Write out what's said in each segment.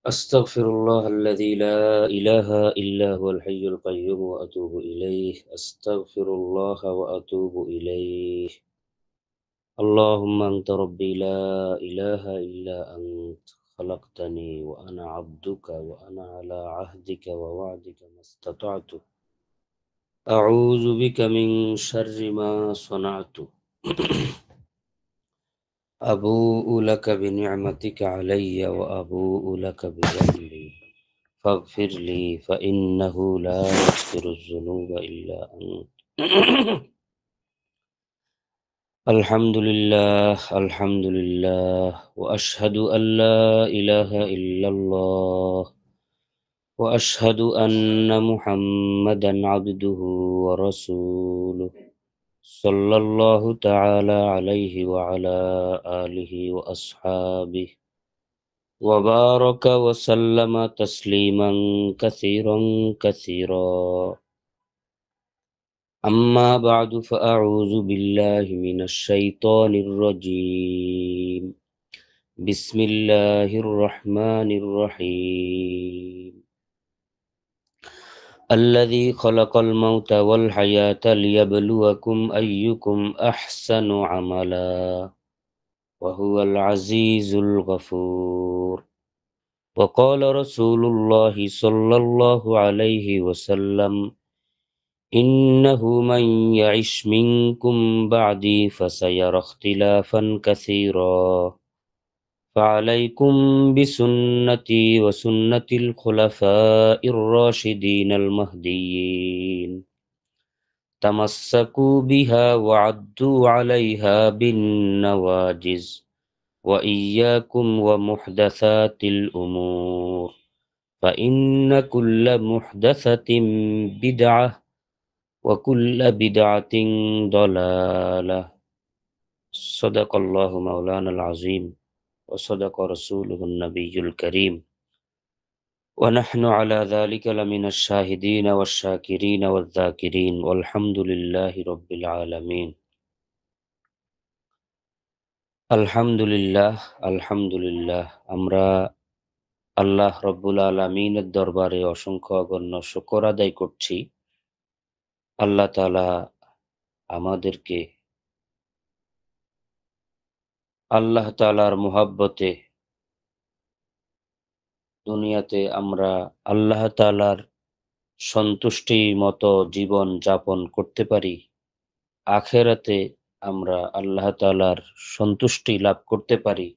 أستغفر الله الذي لا إله إلا هو الحي القيوم وأتوب إليه. أستغفر الله وأتوب إليه. اللهم أنت ربي لا إله إلا أنت، خلقتني وأنا عبدك وأنا على عهدك ووعدك ما استطعت. أعوذ بك من شر ما صنعت. أبوء لك بنعمتك علي وأبوء لك بذنبي فاغفر لي فإنه لا يغفر الذنوب إلا أنت. الحمد لله الحمد لله وأشهد أن لا إله إلا الله وأشهد أن محمدا عبده ورسوله صلى الله تعالى عليه وعلى آله وأصحابه وبارك وسلم تسليما كثيرا كثيرا. أما بعد فأعوذ بالله من الشيطان الرجيم. بسم الله الرحمن الرحيم. الذي خلق الموت والحياة ليبلوكم أيكم أحسن عملا وهو العزيز الغفور. وقال رسول الله صلى الله عليه وسلم: إنه من يعش منكم بعدي فسيرى اختلافا كثيرا، فعليكم بسنتي وسنة الخلفاء الراشدين المهديين، تمسكوا بها وعدوا عليها بالنواجز، وإياكم ومحدثات الأمور، فإن كل محدثة بدعة وكل بدعة ضلالة. صدق الله مولانا العظيم وصدق رسوله النبي الكريم، ونحن على ذلك لمن الشاهدين والشاكرين والذاكرين، والحمد لله رب العالمين। আলহামদুলিল্লাহ আলহামদুলিল্লাহ, আমরা আল্লাহ রব্বুল আলমিনের দরবারে অসংখ্য অগণ্য শুকর আদায় করছি। আল্লাহ তাআলা আমাদেরকে আল্লাহ তাআলার মুহাব্বতে দুনিয়াতে আমরা আল্লাহ তাআলার সন্তুষ্টি মতো জীবন যাপন করতে পারি, আখেরাতে আমরা আল্লাহ তাআলার সন্তুষ্টি লাভ করতে পারি,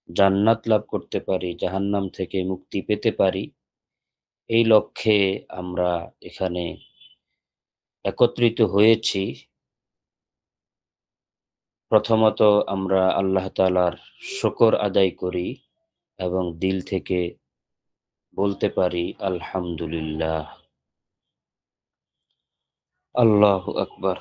জান্নাত লাভ করতে পারি, জাহান্নাম থেকে মুক্তি পেতে পারি। এই লক্ষ্যে আমরা এখানে একত্রিত হয়েছি। প্রথমত আমরা আল্লাহ তাআলার শুকর আদায় করি এবং দিল থেকে বলতে পারি আলহামদুলিল্লাহ। আল্লাহু আকবার।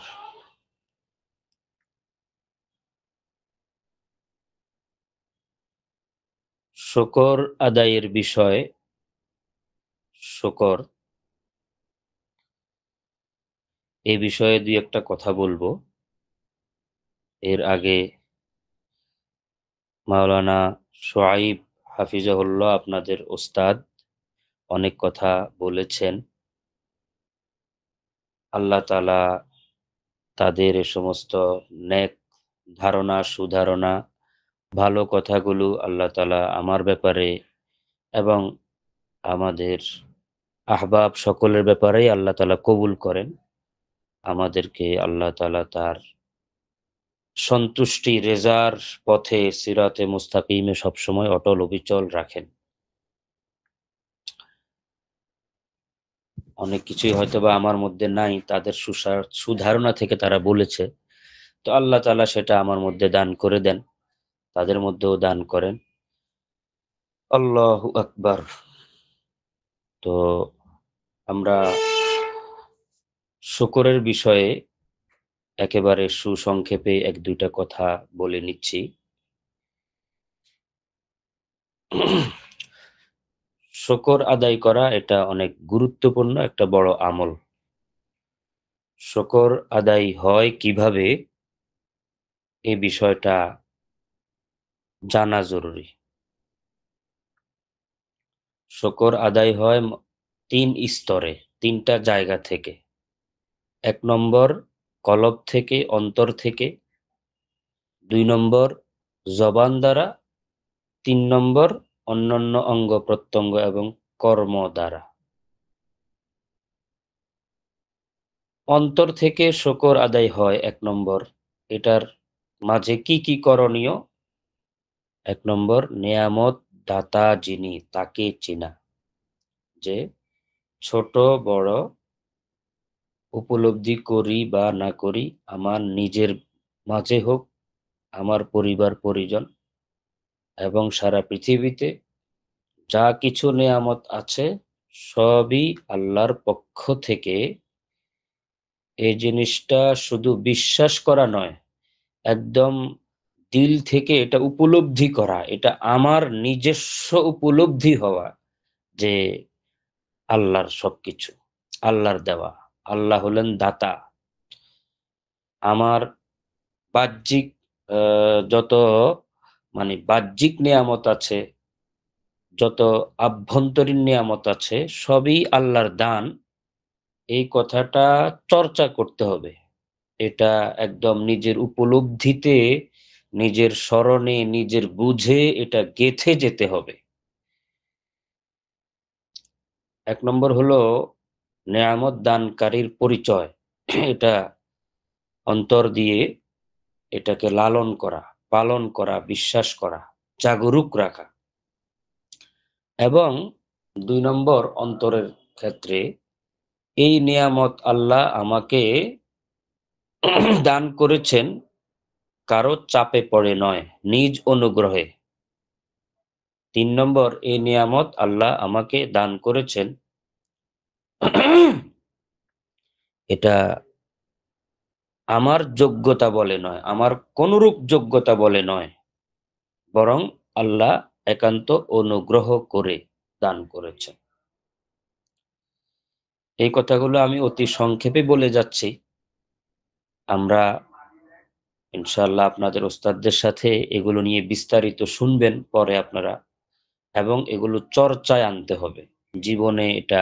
শুকর আদায়ের বিষয়, শুকর, এই বিষয়ে দুই একটা কথা বলবো। এর আগে মাওলানা সোয়াইব হাফিজাহুল্লাহ আপনাদের ওস্তাদ অনেক কথা বলেছেন। আল্লাহ তাআলা তাদের এ সমস্ত নেক ধারণা, সুধারণা, ভালো কথাগুলো আল্লাহ তাআলা আমার ব্যাপারে এবং আমাদের আহবাব সকলের ব্যাপারেই আল্লাহ তাআলা কবুল করেন। আমাদেরকে আল্লাহ তাআলা তার সন্তুষ্টি রেজার পথে সিরাতে মুস্তাকিমে সবসময় অটল অবিচল রাখেন। অনেক কিছুই হয়তোবা আমার মধ্যে নাই, তাদের সুধারণা থেকে তারা বলেছে। তো আল্লাহ তাআলা সেটা আমার মধ্যে দান করে দেন, তাদের মধ্যেও দান করেন। আল্লাহু আকবার। তো আমরা শুকরের বিষয়ে একেবারে সুসংক্ষেপে এক দুইটা কথা বলে নিচ্ছি। শুকর আদায় করা এটা অনেক গুরুত্বপূর্ণ একটা বড় আমল। শুকর আদায় হয় কিভাবে, এই বিষয়টা জানা জরুরি। শুকর আদায় হয় ৩ স্তরে, ৩টা জায়গা থেকে। ১ নম্বর কলব থেকে, অন্তর থেকে, ২ নম্বর জবান দ্বারা, ৩ নম্বর অন্যান্য অঙ্গ-প্রত্যঙ্গ এবং কর্ম দ্বারা। অন্তর থেকে শুকর আদায় হয় ১ নম্বর। এটার মাঝে কি, কি করণীয়? ১ নম্বর নেয়ামত দাতা যিনি তাকে চেনা। যে ছোট বড় উপলব্ধি করি বা না করি, আমার নিজের মাঝে হোক, আমার পরিবার-পরিজন এবং সারা পৃথিবীতে যা কিছু নেয়ামত আছে সবই আল্লাহর পক্ষ থেকে। এই জিনিসটা শুধু বিশ্বাস করা নয়, একদম দিল থেকে এটা উপলব্ধি করা। এটা আমার নিজস্ব উপলব্ধি হওয়া যে আল্লাহর সবকিছু, আল্লাহর দেওয়া। আল্লাহ হলেন দাতা। আমার বাহ্যিক আ যত বাহ্যিক নেয়ামত আছে, যত আভ্যন্তরীণ নেয়ামত আছে সবই আল্লাহর দান। এই কথাটা চর্চা করতে হবে। এটা একদম নিজের উপলব্ধিতে, নিজের স্মরণে, নিজের বুঝে এটা গেঁথে যেতে হবে। ১ নম্বর হলো নেয়ামত দানকারীর পরিচয়। এটা অন্তর দিয়ে এটাকে লালন করা, পালন করা, বিশ্বাস করা, জাগরুক রাখা এবং ২ নম্বর অন্তরের ক্ষেত্রে এই নেয়ামত আল্লাহ আমাকে দান করেছেন কারো চাপে পড়ে নয়, নিজ অনুগ্রহে। ৩ নম্বর এই নিয়ামত আল্লাহ আমাকে দান করেছেন এটা আমার যোগ্যতা বলে নয়, আমার কোনরূপ যোগ্যতা বলে নয়, বরং আল্লাহ একান্ত অনুগ্রহ করে দান করেছেন। এই কথাগুলো আমি অতি সংক্ষেপে বলে যাচ্ছি। আমরা ইনশাআল্লাহ আপনাদের ওস্তাদদের সাথে এগুলো নিয়ে বিস্তারিত শুনবেন পরে আপনারা এবং এগুলো চর্চায় আনতে হবে। জীবনে এটা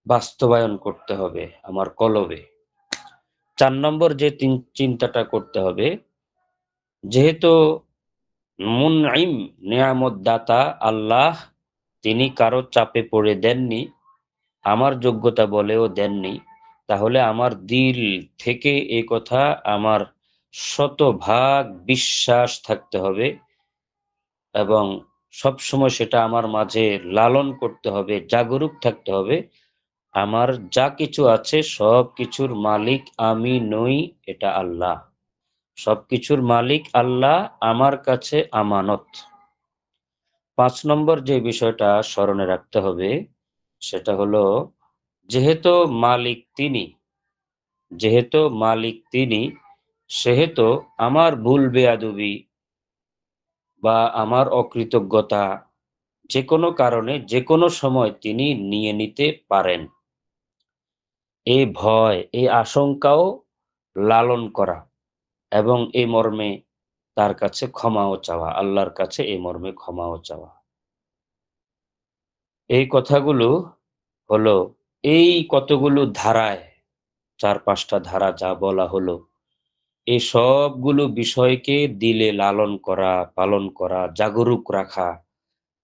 বাস্তবায়ন করতে হবে আমার কলবে। ৪ নম্বর যে চিন্তাটা করতে হবে, যেহেতু মুনঈম নেয়ামত দাতা আল্লাহ, তিনি কারো চাপে পড়ে দেননি, আমার যোগ্যতা বলেও দেননি। তাহলে আমার দিল থেকে এ কথা আমার শতভাগ বিশ্বাস থাকতে হবে এবং সবসময় সেটা আমার মাঝে লালন করতে হবে, জাগরুক থাকতে হবে। আমার যা কিছু আছে সবকিছুর মালিক আমি নই, এটা আল্লাহ। সবকিছুর মালিক আল্লাহ, আমার কাছে আমানত। ৫ নম্বর যে বিষয়টা স্মরণে রাখতে হবে সেটা হলো যেহেতু মালিক তিনি, যেহেতু মালিক তিনি, সেহেতু আমার ভুল বেয়াদবি বা আমার অকৃতজ্ঞতা যেকোনো কারণে যেকোনো সময় তিনি নিয়ে নিতে পারেন। এই ভয়, এই আশঙ্কাও লালন করা এবং এই মর্মে তার কাছে ক্ষমাও চাওয়া, আল্লাহর কাছে এই মর্মে ক্ষমাও চাওয়া। এই কথাগুলো হলো এই কতগুলো ধারায় ৪-৫ টা ধারা যা বলা হলো, এই সবগুলো বিষয়কে দিলে লালন করা, পালন করা, জাগরুক রাখা,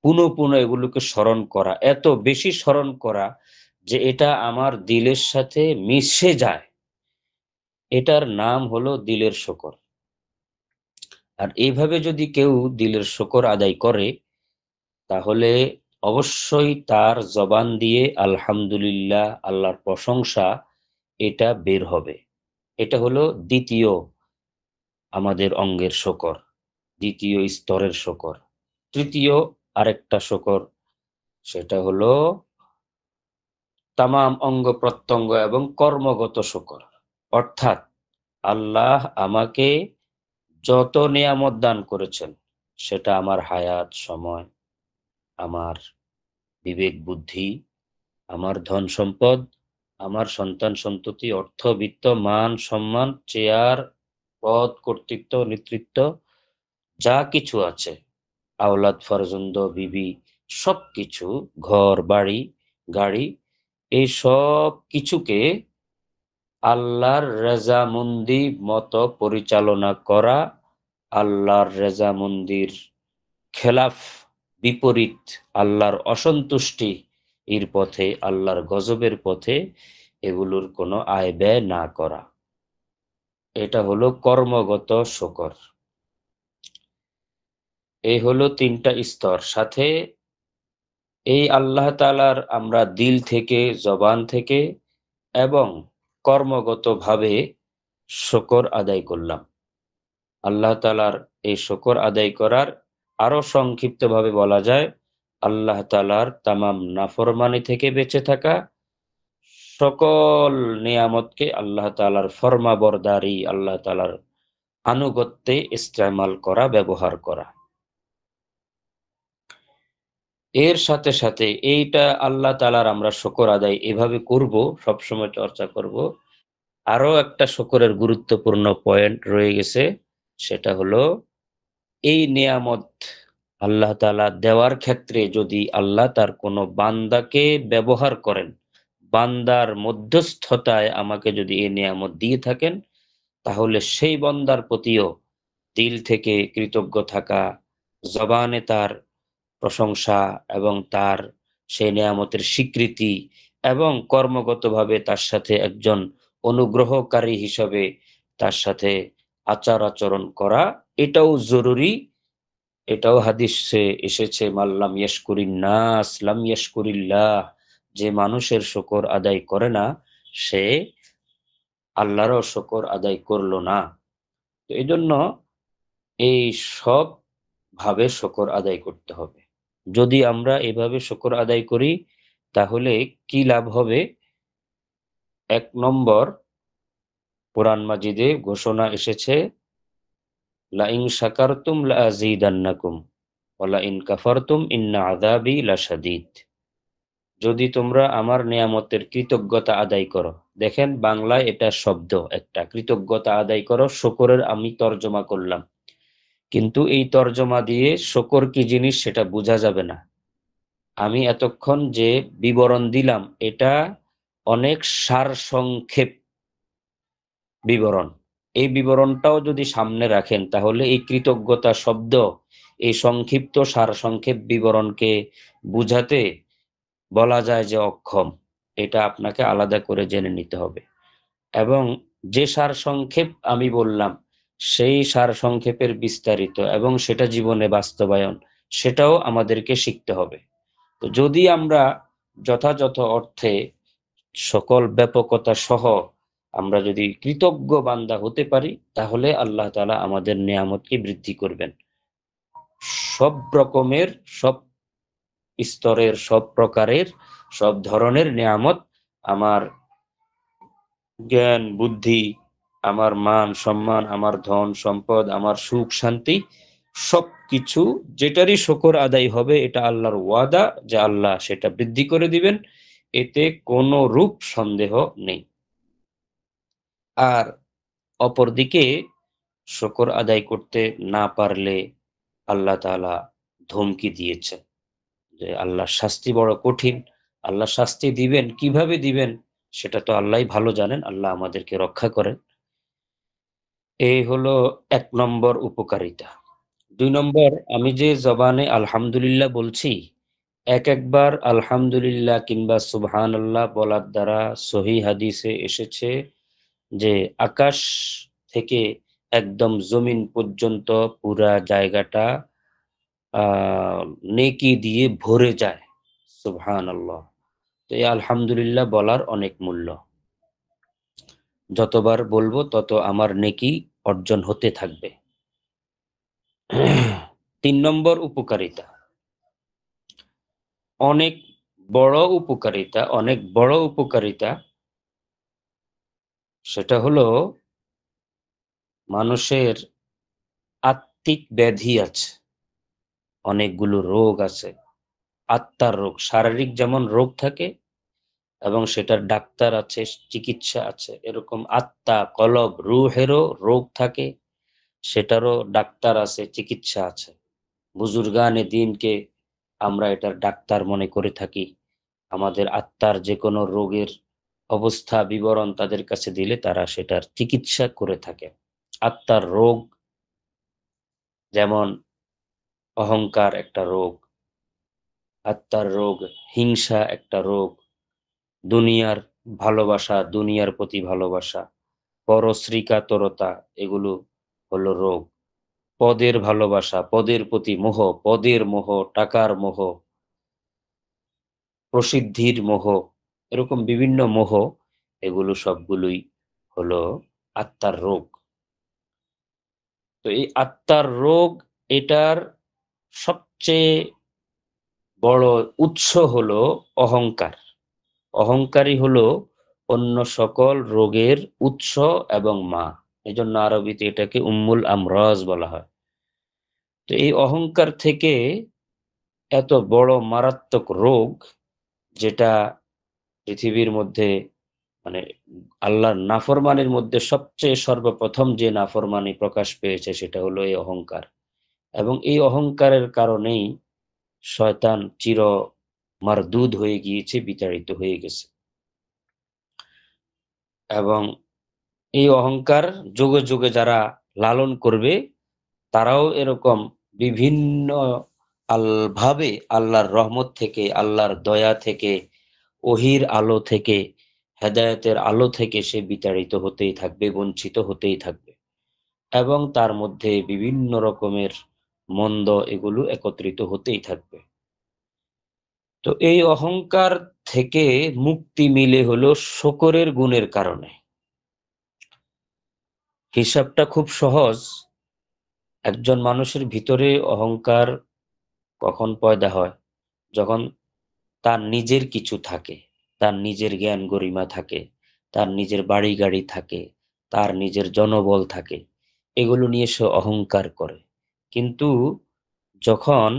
পুনঃ এগুলোকে স্মরণ করা, এত বেশি স্মরণ করা যে এটা আমার দিলের সাথে মিশে যায়। এটার নাম হলো দিলের শকর। আর এইভাবে যদি কেউ দিলের শকর আদায় করে, তাহলে অবশ্যই তার জবান দিয়ে আলহামদুলিল্লাহ, আল্লাহর প্রশংসা এটা বের হবে। এটা হলো ২য় আমাদের অঙ্গের শকর, ২য় স্তরের শকর। ৩য় আরেকটা শকর, সেটা হলো তামাম অঙ্গ-প্রত্যঙ্গ এবং কর্মগত শকর। অর্থাৎ আল্লাহ আমাকে যত নেয়ামত দান করেছেন, সেটা আমার হায়াত, সময়, আমার বিবেক বুদ্ধি, আমার ধন সম্পদ, আমার সন্তান সন্ততি, অর্থ, বিত্ত, মান, সম্মান, চেয়ার, পদ, কর্তৃত্ব, নেতৃত্ব যা কিছু আছে, আওলাদ, ফরজন্দ, বিবি সবকিছু, ঘর বাড়ি গাড়ি, এই সব কিছুকে আল্লাহর রেজামন্দি মতো পরিচালনা করা, আল্লাহর রেজামন্দির খেলাফ, বিপরীত, আল্লাহর অসন্তুষ্টি এর পথে, আল্লাহর গজবের পথে এগুলোর কোনো আয় ব্যয় না করা, এটা হলো কর্মগত শকর। এই হলো ৩টা স্তর। সাথে এই আল্লাহ তাআলার আমরা দিল থেকে, জবান থেকে এবং কর্মগতভাবে শকর আদায় করলাম। আল্লাহ তাআলার এই শকর আদায় করার আরো সংক্ষিপ্তভাবে বলা যায়, আল্লাহ তাআলার তামাম নাফরমানি থেকে বেঁচে থাকা, সকল নিয়ামতকে আল্লাহ তাআলার ফরমাবরদারি, আল্লাহ তাআলার আনুগত্যে ইস্তেমাল করা, ব্যবহার করা। এর সাথে, সাথে এইটা আল্লাহ তাআলার আমরা শকর আদায় এভাবে করব, সবসময় চর্চা করব। আরো একটা শকরের গুরুত্বপূর্ণ পয়েন্ট রয়ে গেছে, সেটা হলো এই নেয়ামত আল্লাহ তাআলা দেওয়ার ক্ষেত্রে যদি আল্লাহ তার কোনো বান্দাকে ব্যবহার করেন, বান্দার মধ্যস্থতায় আমাকে যদি এই নেয়ামত দিয়ে থাকেন, তাহলে সেই বান্দার প্রতিও দিল থেকে কৃতজ্ঞ থাকা, জবানে তার প্রশংসা এবং তার সেই নেয়ামতের স্বীকৃতি এবং কর্মগতভাবে তার সাথে একজন অনুগ্রহকারী হিসাবে তার সাথে আচার-আচরণ করা, এটাও জরুরি। এটাও হাদিসে এসেছে, মাল্লাম ইয়াশকুরিন নাস লাম ইয়াশকুরিল্লাহ। যে মানুষের শকর আদায় করে না, সে আল্লাহরও শকর আদায় করল না। তো এজন্য এই সব ভাবে শকর আদায় করতে হবে। যদি আমরা এভাবে শকর আদায় করি, তাহলে কি লাভ হবে? ১ নম্বর, কোরআন মাজিদে ঘোষণা এসেছে, লাইন শাকারতুম লাযীদান্নাকুম ওয়া লাইন কাফারতুম ইন্না আযাবি লাশাদীদ। যদি তোমরা আমার নেয়ামতের কৃতজ্ঞতা আদায় করো। দেখেন বাংলায় এটা শব্দ একটা, কৃতজ্ঞতা আদায় করো, শকরের আমি তর্জমা করলাম। কিন্তু এই তর্জমা দিয়ে শকর কি জিনিস সেটা বোঝা যাবে না। আমি এতক্ষণ যে বিবরণ দিলাম, এটা অনেক সারসংক্ষেপ বিবরণ। এই বিবরণটাও যদি সামনে রাখেন, তাহলে এই কৃতজ্ঞতা শব্দ, এই সংক্ষিপ্ত সারসংক্ষেপ বিবরণকে বুঝাতে বলা যায় যে অক্ষম। এটা আপনাকে আলাদা করে জেনে নিতে হবে। এবং যে সারসংক্ষেপ আমি বললাম, সেই সারসংক্ষেপের বিস্তারিত এবং সেটা জীবনে বাস্তবায়ন, সেটাও আমাদেরকে শিখতে হবে। তো যদি আমরা যথাযথ অর্থে সকল ব্যাপকতা সহ আমরা যদি কৃতজ্ঞ বান্দা হতে পারি, তাহলে আল্লাহ তাআলা আমাদের নেয়ামতকে বৃদ্ধি করবেন। সব রকমের, সব স্তরের, সব প্রকারের, সব ধরনের নেয়ামত, আমার জ্ঞান, বুদ্ধি, আমার মান, সম্মান, আমার ধন, সম্পদ, আমার সুখ, শান্তি, সবকিছু যেটারই শকর আদায় হবে, এটা আল্লাহর ওয়াদা যে আল্লাহ সেটা বৃদ্ধি করে দিবেন। এতে কোনো রূপ সন্দেহ নেই। আর অপরদিকে শকর আদায় করতে না পারলে আল্লাহ তাআলা ধমকি দিয়েছেন যে আল্লাহর শাস্তি বড় কঠিন। আল্লাহ শাস্তি দিবেন, কিভাবে দিবেন সেটা তো আল্লাহই ভালো জানেন। আল্লাহ আমাদেরকে রক্ষা করেন। এই হলো ১ নম্বর উপকারিতা। ২ নম্বর, আমি যে জবানে আলহামদুলিল্লাহ বলছি, একবার আলহামদুলিল্লাহ কিংবা সুবহানাল্লাহ বলার দ্বারা সহিহ হাদিসে এসেছে যে আকাশ থেকে একদম জমিন পর্যন্ত পুরা জায়গাটা আ নেকি দিয়ে ভরে যায়। সুবহানাল্লাহ। তো এই আলহামদুলিল্লাহ বলার অনেক মূল্য। যতবার বলবো তত আমার নেকি অর্জন হতে থাকবে। ৩ নম্বর উপকারিতা। অনেক অনেক বড় উপকারিতা, সেটা হলো মানুষের আত্মিক ব্যাধি আছে। অনেকগুলো রোগ আছে। আত্মার রোগ, শারীরিক যেমন রোগ থাকে এবং সেটার ডাক্তার আছে, চিকিৎসা আছে, এরকম আত্মা, কলব, রূহেরও রোগ থাকে, সেটারও ডাক্তার আছে, চিকিৎসা আছে। বুজুর্গানে দ্বীনকে আমরা এটার ডাক্তার মনে করে থাকি। আমাদের আত্মার যে কোনো রোগের অবস্থা বিবরণ তাদের কাছে দিলে তারা সেটার চিকিৎসা করে থাকে। আত্মার রোগ যেমন অহংকার একটা রোগ, আত্মার রোগ, হিংসা একটা রোগ, দুনিয়ার ভালোবাসা, দুনিয়ার প্রতি ভালোবাসা, পরশ্রীকাতরতা, এগুলো হলো রোগ। পদের ভালোবাসা, পদের প্রতি মোহ, পদের মোহ, টাকার মোহ, প্রসিদ্ধির মোহ, এরকম বিভিন্ন মোহ, এগুলো সবগুলোই হলো আত্মার রোগ। তো এই আত্মার রোগ, এটার সবচেয়ে বড় উৎস হলো অহংকার। অহংকারই হলো অন্য সকল রোগের উৎস এবং মা। এজন্য আরবিতে এটাকে উম্মুল আমরাজ বলা হয়। তো এই অহংকার থেকে এত বড় মারাত্মক রোগ, যেটা পৃথিবীর মধ্যে মানে আল্লাহর নাফরমানির মধ্যে সবচেয়ে সর্বপ্রথম যে নাফরমানি প্রকাশ পেয়েছে সেটা হলো এই অহংকার। এবং এই অহংকারের কারণেই শয়তান চির মারদুদ হয়ে গিয়েছে, বিতাড়িত হয়ে গেছে। এবং এই অহংকার যুগে যুগে যারা লালন করবে, তারাও এরকম বিভিন্ন ভাবে আল্লাহর রহমত থেকে, আল্লাহর দয়া থেকে, ওহির আলো থেকে, হেদায়েতের আলো থেকে সে বিতাড়িত হতেই থাকবে, বঞ্চিত হতেই থাকবে। এবং তার মধ্যে বিভিন্ন রকমের মন্দ, এগুলো একত্রিত হতেই থাকবে। তো এই অহংকার থেকে মুক্তি মিলে হলো শকরের গুণের কারণে। হিসাবটা খুব সহজ। একজন মানুষের ভিতরে অহংকার কখন পয়দা হয়? যখন তার নিজের কিছু থাকে, তার নিজের জ্ঞান গরিমা থাকে, তার নিজের বাড়ি গাড়ি থাকে, তার নিজের জনবল থাকে, এগুলো নিয়ে সে অহংকার করে। কিন্তু যখন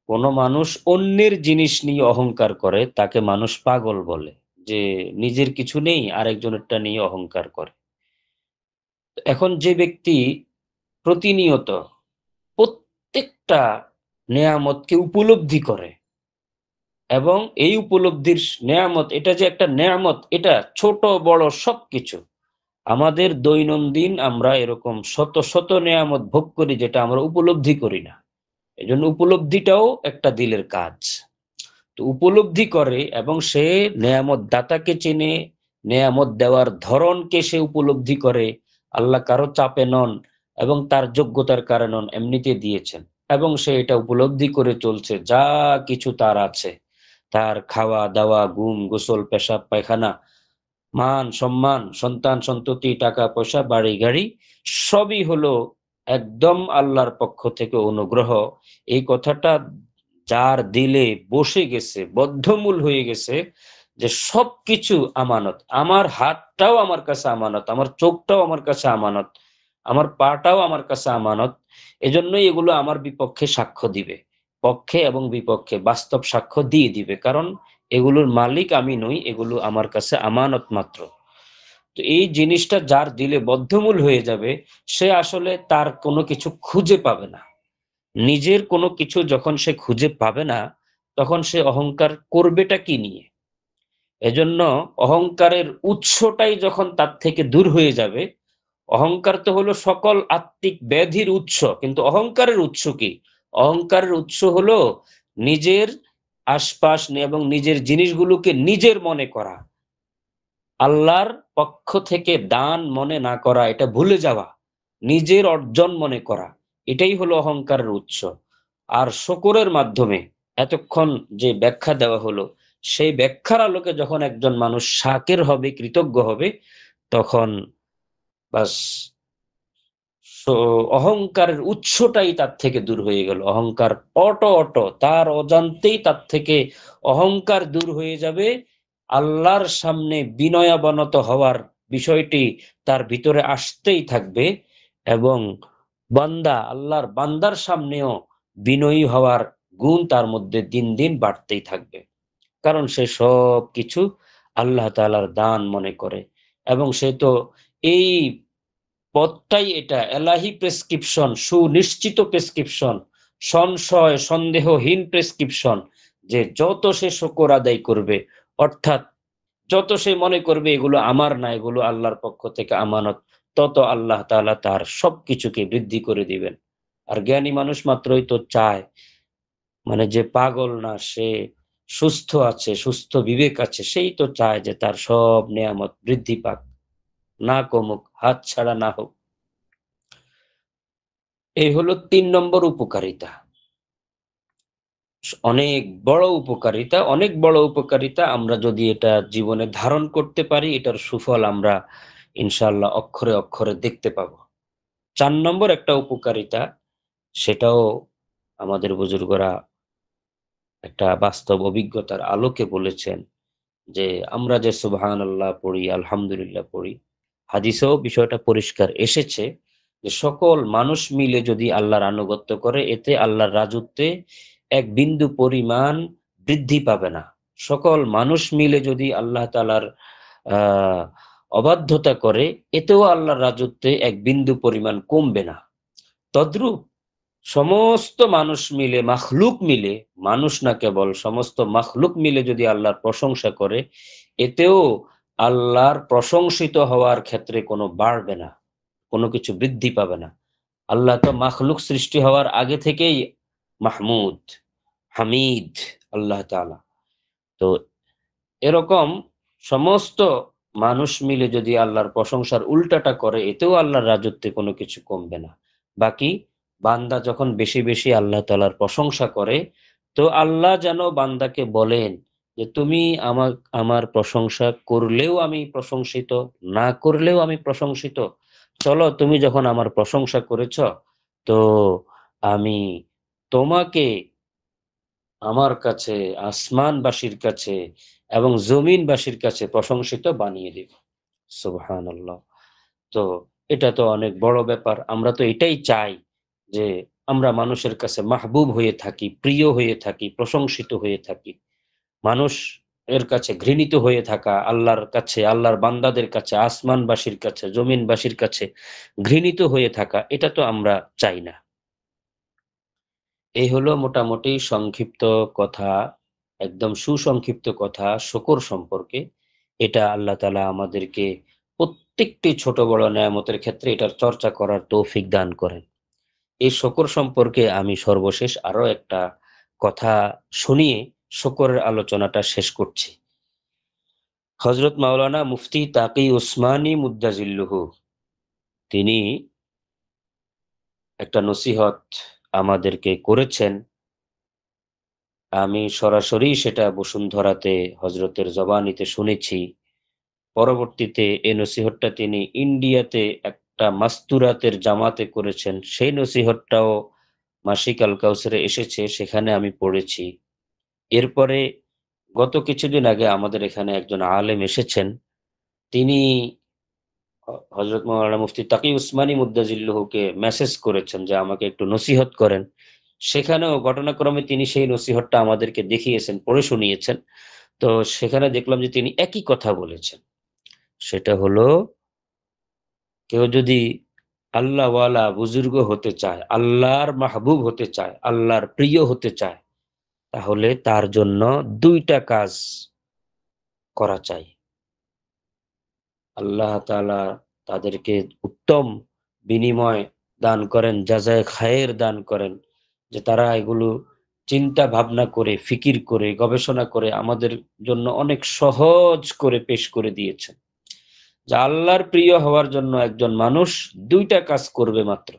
কোনো মানুষ অন্যের জিনিস নিয়ে অহংকার করে, তাকে মানুষ পাগল বলে। যে নিজের কিছু নেই, আরেকজনেরটা নিয়ে অহংকার করে। এখন যে ব্যক্তি প্রতিনিয়ত প্রত্যেকটা নেয়ামতকে উপলব্ধি করে, এবং এই উপলব্ধির নেয়ামত, এটা যে একটা নেয়ামত, এটা ছোট বড় সবকিছু। আমাদের দৈনন্দিন আমরা এরকম শত শত নেয়ামত ভোগ করি, যেটা আমরা উপলব্ধি করি না। এজন্য উপলব্ধিটাও একটা দিলের কাজ। তো উপলব্ধি করে এবং সে নেয়ামত দাতাকে চেনে, নেয়ামত দেওয়ার ধরনকে সে উপলব্ধি করে। আল্লাহ কারো চাপে নন এবং তার যোগ্যতার কারণে নন, এমনিতে দিয়েছেন। এবং সে এটা উপলব্ধি করে চলছে, যা কিছু তার আছে, তার খাওয়া দাওয়া, ঘুম, গোসল, পেশাব পায়খানা, মান সম্মান, সন্তান সন্ততি, টাকা পয়সা, বাড়ি গাড়ি, সবই হলো একদম আল্লাহর পক্ষ থেকে অনুগ্রহ। এই কথাটা যার দিলে বসে গেছে, বদ্ধমূল হয়ে গেছে, যে সবকিছু আমানত, আমার হাতটাও আমার কাছে আমানত, আমার চোখটাও আমার কাছে আমানত, আমার পাটাও আমার কাছে আমানত। এজন্যই এগুলো আমার বিপক্ষে সাক্ষ্য দিবে, পক্ষে এবং বিপক্ষে বাস্তব সাক্ষ্য দিয়ে দিবে। কারণ এগুলোর মালিক আমি নই, এগুলো আমার কাছে আমানত মাত্র। তো এই জিনিসটা যার দিলে বদ্ধমূল হয়ে যাবে, সে আসলে তার কোনো কিছু খুঁজে পাবে না। নিজের কোনো কিছু যখন সে খুঁজে পাবে না, তখন সে অহংকার করবেটা কি নিয়ে? এজন্য অহংকারের উৎসটাই যখন তার থেকে দূর হয়ে যাবে, অহংকার তো হলো সকল আত্মিক ব্যাধির উৎস, কিন্তু অহংকারের উৎস কি? অহংকারের উৎস হলো নিজের আশপাশ এবং নিজের জিনিসগুলোকে নিজের মনে করা, আল্লাহর পক্ষ থেকে দান মনে না করা, এটা ভুলে যাওয়া, নিজের অর্জন মনে করা, এটাই হলো অহংকারের উৎস। আর শকরের মাধ্যমে এতক্ষণ যে ব্যাখ্যা দেওয়া হলো, সেই ব্যাখ্যার আলোকে যখন একজন মানুষ শাকের হবে, কৃতজ্ঞ হবে, তখন বাস অহংকারের উৎসটাই তার থেকে দূর হয়ে গেল। অহংকার অটো তার অজান্তেই তার থেকে অহংকার দূর হয়ে যাবে। আল্লাহর সামনে বিনয়াবনত হওয়ার বিষয়টি তার ভিতরে আসতেই থাকবে, এবং আল্লাহর বান্দার সামনেও বিনয়ী হওয়ার গুণ তার মধ্যে দিন দিন বাড়তেই থাকবে। কারণ সে সব কিছু আল্লাহ তাআলার দান মনে করে। এবং সে তো এই পথটাই, এটা এলাহি প্রেসক্রিপশন, সুনিশ্চিত প্রেসক্রিপশন, সংশয় সন্দেহহীন প্রেসক্রিপশন, যে যত সে শুকর আদায় করবে, অর্থাৎ যত সে মনে করবে এগুলো আমার না, এগুলো আল্লাহর পক্ষ থেকে আমানত, তত আল্লাহ তাআলা তার সবকিছুকে বৃদ্ধি করে দিবেন। আর জ্ঞানী মানুষ মাত্রই তো চায়, মানে যে পাগল না, সে সুস্থ আছে, সুস্থ বিবেক আছে, সেই তো চায় যে তার সব নেয়ামত বৃদ্ধি পাক, না কমুক, হাতছাড়া না হোক। এই হলো ৩ নম্বর উপকারিতা। অনেক বড় উপকারিতা, অনেক বড় উপকারিতা। আমরা যদি এটা জীবনে ধারণ করতে পারি, এটার সুফল আমরা ইনশাআল্লাহ অক্ষরে, অক্ষরে দেখতে পাবো। ৪ নম্বর একটা উপকারিতা, সেটাও আমাদের বুজুর্গরা একটা বাস্তব অভিজ্ঞতার আলোকে বলেছেন, যে আমরা যে সুবহানাল্লাহ পড়ি, আলহামদুলিল্লাহ পড়ি, হাদিসেও বিষয়টা পরিষ্কার এসেছে যে সকল মানুষ মিলে যদি আল্লাহর আনুগত্য করে, এতে আল্লাহর রাজত্বে এক বিন্দু পরিমাণ বৃদ্ধি পাবে না। সকল মানুষ মিলে যদি আল্লাহ তাআলার আ অবাধ্যতা করে, এতেও আল্লাহর রাজত্বে এক বিন্দু পরিমাণ কমবে না। তদ্রূপ সমস্ত মানুষ মিলে, মাখলুক মিলে, মানুষ না কেবল, সমস্ত মাখলুক মিলে যদি আল্লাহর প্রশংসা করে, এতেও আল্লাহর প্রশংসিত হওয়ার ক্ষেত্রে কোনো বাড়বে না, কোনো কিছু বৃদ্ধি পাবে না। আল্লাহ তো মাখলুক সৃষ্টি হওয়ার আগে থেকেই মাহমুদ, হামিদ আল্লাহ তাআলা। তো এরকম সমস্ত মানুষ মিলে যদি আল্লাহর প্রশংসার উল্টাটা করে, এতেও আল্লাহর রাজত্বে কোনো কিছু কমবে না। বাকি বান্দা যখন বেশি, বেশি আল্লাহ তাআলার প্রশংসা করে, তো আল্লাহ যেন বান্দাকে বলেন যে, "তুমি আমার প্রশংসা করলেও আমি প্রশংসিত, না করলেও আমি প্রশংসিত। চলো, তুমি যখন আমার প্রশংসা করেছ, তো আমি তোমাকে আমার কাছে, আসমানবাসীর কাছে এবং জমিনবাসীর কাছে প্রশংসিত বানিয়ে দিব।" সুবহানাল্লাহ। তো এটা তো অনেক বড় ব্যাপার। আমরা তো এটাই চাই যে আমরা মানুষের কাছে মাহবুব হয়ে থাকি, প্রিয় হয়ে থাকি, প্রশংসিত হয়ে থাকি। মানুষ এর কাছে ঘৃণিত হয়ে থাকা, আল্লাহর কাছে, আল্লাহর বান্দাদের কাছে, আসমানবাসীর কাছে, জমিনবাসীর কাছে ঘৃণিত হয়ে থাকা, এটা তো আমরা চাই না। এই হলো মোটামুটি সংক্ষিপ্ত কথা, একদম সুসংক্ষিপ্ত কথা শকর সম্পর্কে। এটা আল্লাহ তাআলা আমাদেরকে প্রত্যেকটি ছোট বড় নেয়ামতের ক্ষেত্রে এটার চর্চা করার তৌফিক দান করেন। এই শকর সম্পর্কে আমি সর্বশেষ আরো একটা কথা শুনিয়ে শকরের আলোচনাটা শেষ করছি। হযরত মাওলানা মুফতি তাকি উসমানী মুদ্দাজিল্লুহু, তিনি একটা নসিহত আমাদেরকে করেছেন। আমি সরাসরি সেটা বসুন্ধরাতে হযরতের জবানিতে শুনেছি। পরবর্তীতে এই নসিহতটা তিনি ইন্ডিয়াতে একটা মাস্তুরাতের জামাতে করেছেন। সেই নসিহতটাও মাসিক আল কাউসারে এসেছে, সেখানে আমি পড়েছি। এরপরে গত কিছুদিন আগে আমাদের এখানে একজন আলেম এসেছেন। তিনি হযরত মাওলানা মুফতি তাকি উসমানী মুদ্দাজিল্লুহুকে মেসেজ করেছেন যে আমাকে একটু নসিহত করেন। সেখানেও ঘটনাক্রমে তিনি সেই নসিহতটা আমাদেরকে দেখিয়েছেন, পড়ে শুনিয়েছেন। তো সেখানে দেখলাম যে তিনি একই কথা বলেছেন। সেটা হলো, কেউ যদি আল্লাহওয়ালা বুজুর্গ হতে চায়, আল্লাহর মাহবুব হতে চায়, আল্লাহর প্রিয় হতে চায়, তাহলে তার জন্য ২ টা কাজ করা চাই। আল্লাহ তাআলা তাদেরকে উত্তম বিনিময় দান করেন, জাযায়ে খায়ের দান করেন, যে তারা এগুলো চিন্তা ভাবনা করে, ফিকির করে, গবেষণা করে আমাদের জন্য অনেক সহজ করে পেশ করে দিয়েছেন। যে আল্লাহর প্রিয় হওয়ার জন্য একজন মানুষ ২ টা কাজ করবে মাত্র।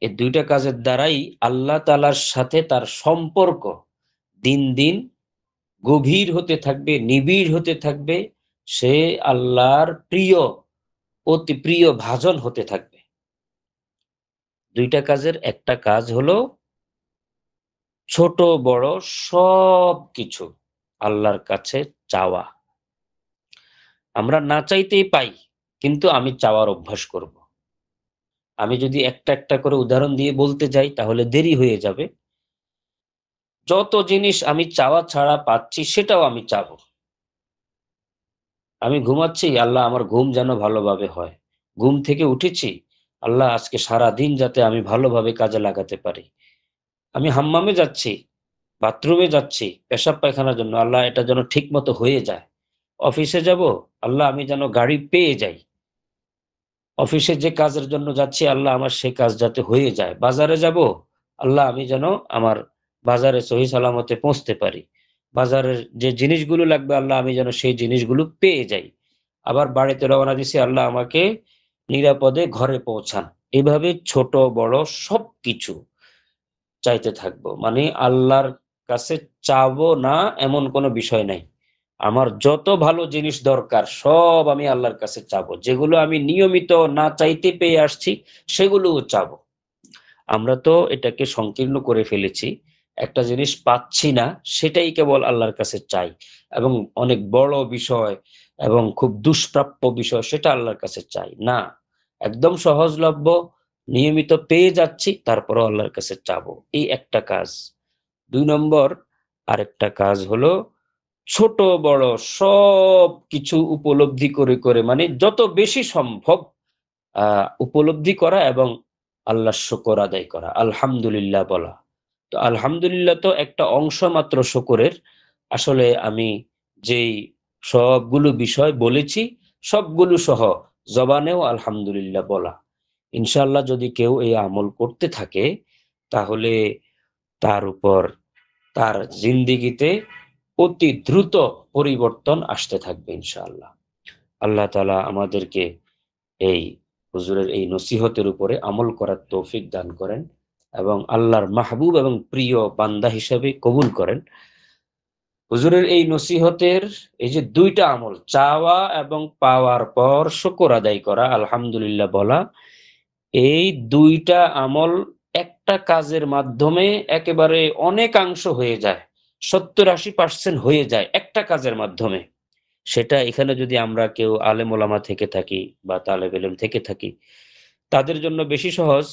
এই ২ টা কাজের দ্বারাই আল্লাহ তাআলার সাথে তার সম্পর্ক দিন, দিন গভীর হতে থাকবে, নিবিড় হতে থাকবে। সে আল্লাহর প্রিয়, অতি প্রিয় ভাজন হতে থাকবে। ২ টা কাজের একটা কাজ হলো ছোট বড় সবকিছু আল্লাহর কাছে চাওয়া। আমরা না চাইতেই পাই, কিন্তু আমি চাওয়ার অভ্যাস করব। আমি যদি একটা, একটা করে উদাহরণ দিয়ে বলতে যাই তাহলে দেরি হয়ে যাবে। যত জিনিস আমি চাওয়া ছাড়া পাচ্ছি সেটাও আমি চাবো। আমি ঘুমাচ্ছি, আল্লাহ আমার ঘুম যেন ভালোভাবে হয়। ঘুম থেকে উঠেছি, আল্লাহ আজকে সারা দিন যাতে আমি ভালোভাবে কাজে লাগাতে পারি। আমি হাম্মামে যাচ্ছি, বাথরুমে যাচ্ছি পেশাব পায়খানার জন্য, আল্লাহ এটা যেন ঠিকমতো হয়ে যায়। অফিসে যাব, আল্লাহ আমি যেন গাড়ি পেয়ে যাই। অফিসে যে কাজের জন্য যাচ্ছি আল্লাহ আমার সে কাজ যাতে হয়ে যায়। বাজারে যাব, আল্লাহ আমি যেন আমার বাজারে সহি সালামতে পৌঁছতে পারি। বাজারের যে জিনিসগুলো লাগবে আল্লাহ আমি যেন সেই জিনিসগুলো পেয়ে যাই। আবার বাড়িতে রওনা দিছি, আল্লাহ আমাকে নিরাপদে ঘরে পৌঁছান। এভাবে ছোট বড় সবকিছু চাইতে থাকবো। মানে আল্লাহর কাছে চাবো না এমন কোনো বিষয় নাই। আমার যত ভালো জিনিস দরকার সব আমি আল্লাহর কাছে চাবো। যেগুলো আমি নিয়মিত না চাইতে পেয়ে আসছি সেগুলোও চাবো। আমরা তো এটাকে সংকীর্ণ করে ফেলেছি। একটা জিনিস পাচ্ছি না সেটাই কেবল আল্লাহর কাছে চাই। এবং অনেক বড় বিষয় এবং খুব দুষ্প্রাপ্য বিষয় সেটা আল্লাহর কাছে চাই না। একদম সহজলভ্য, নিয়মিত পেয়ে যাচ্ছি তারপরেও আল্লাহর কাছে চাবো। এই একটা কাজ। ২ নম্বর আরেকটা কাজ হলো ছোট বড় সবকিছু উপলব্ধি করে মানে যত বেশি সম্ভব উপলব্ধি করা এবং আল্লাহর শুকর আদায় করা, আলহামদুলিল্লাহ বলা। তো আলহামদুলিল্লাহ তো একটা অংশ মাত্র শুকরের। আসলে আমি যেই সবগুলো বিষয় বলেছি, সবগুলো সহ জবানেও আলহামদুলিল্লাহ বলা। ইনশাআল্লাহ যদি কেউ এই আমল করতে থাকে, তাহলে তার উপর তার জিন্দেগিতে অতি দ্রুত পরিবর্তন আসতে থাকবে ইনশাআল্লাহ। আল্লাহ তাআলা আমাদেরকে এই হুজুরের এই নসিহতের উপরে আমল করার তৌফিক দান করেন এবং আল্লাহর মাহবুব এবং প্রিয় বান্দা হিসেবে কবুল করেন। হুজুরের এই নসিহতের এই যে ২ টা আমল, চাওয়া এবং পাওয়ার পর শুকর আদায় করা, আলহামদুলিল্লাহ বলা, এই ২ টা আমল একটা কাজের মাধ্যমে একেবারে অনেকাংশ হয়ে যায়। ৭০-৮০% হয়ে যায় একটা কাজের মাধ্যমে। সেটা এখানে যদি আমরা কেউ আলেম ওলামা থেকে থাকি বা তালেব ইলম থেকে থাকি, তাদের জন্য বেশি সহজ।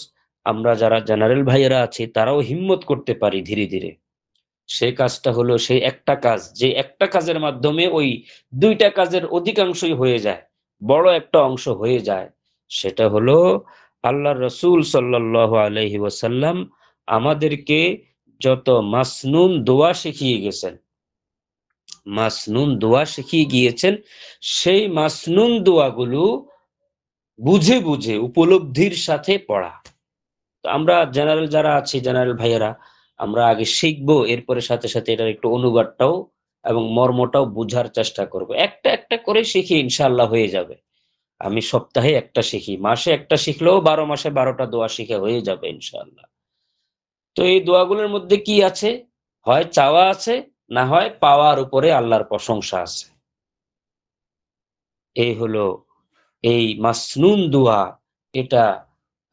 আমরা যারা জেনারেল ভাইয়েরা আছি তারাও হিম্মত করতে পারি ধীরে, ধীরে। সে কাজটা হলো সেই একটা কাজ, যে একটা কাজের মাধ্যমে ওই ২ টা কাজের অধিকাংশই হয়ে যায়। বড় একটা অংশ হয়ে যায়। সেটা হলো আল্লাহর রাসূল সাল্লাল্লাহু আলাইহি ওয়াসাল্লাম আমাদেরকে যত মাসনুন দোয়া শিখিয়ে গেছেন, মাসনুন দোয়া শিখিয়ে গিয়েছেন, সেই মাসনুন দোয়াগুলো বুঝে, বুঝে উপলব্ধির সাথে পড়া। তো আমরা জেনারেল যারা আছি, জেনারেল ভাইয়েরা, আমরা আগে শিখবো, এরপরে সাথে, সাথে এটার একটু অনুবাদটাও এবং মর্মটাও বুঝার চেষ্টা করব। একটা, একটা করে শিখি ইনশাআল্লাহ হয়ে যাবে। আমি সপ্তাহে একটা শিখি, মাসে একটা শিখলেও ১২ মাসে ১২ টা দোয়া শিখা হয়ে যাবে ইনশাআল্লাহ। তো এই দোয়াগুলোর মধ্যে কি আছে? হয় চাওয়া আছে, না হয় পাওয়ার উপরে আল্লাহর প্রশংসা আছে। এই হলো এই মাসনুন দোয়া। এটা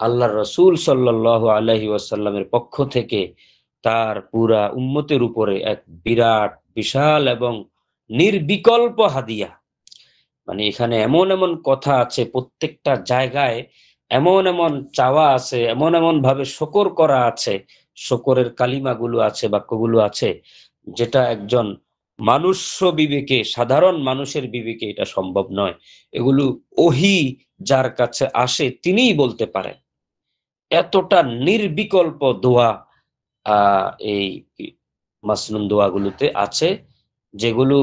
আল্লাহর রাসূল সাল্লাল্লাহু আলাইহি ওয়াসাল্লামের পক্ষ থেকে তার পুরা উম্মতের উপরে এক বিরাট, বিশাল এবং নির্বিকল্প হাদিয়া। মানে এখানে এমন, এমন কথা আছে, প্রত্যেকটা জায়গায় এমন, এমন চাওয়া আছে, এমন, এমন ভাবে শকর করা আছে, শকরের কালিমাগুলো আছে, বাক্যগুলো আছে, যেটা একজন মানুষ্য বিবেকে, সাধারণ মানুষের বিবেকে এটা সম্ভব নয়। এগুলো ওহী যার কাছে আসে তিনিই বলতে পারেন। এতটা নির্বিকল্প দোয়া আ এই মাসনুন দোয়াগুলোতে আছে, যেগুলো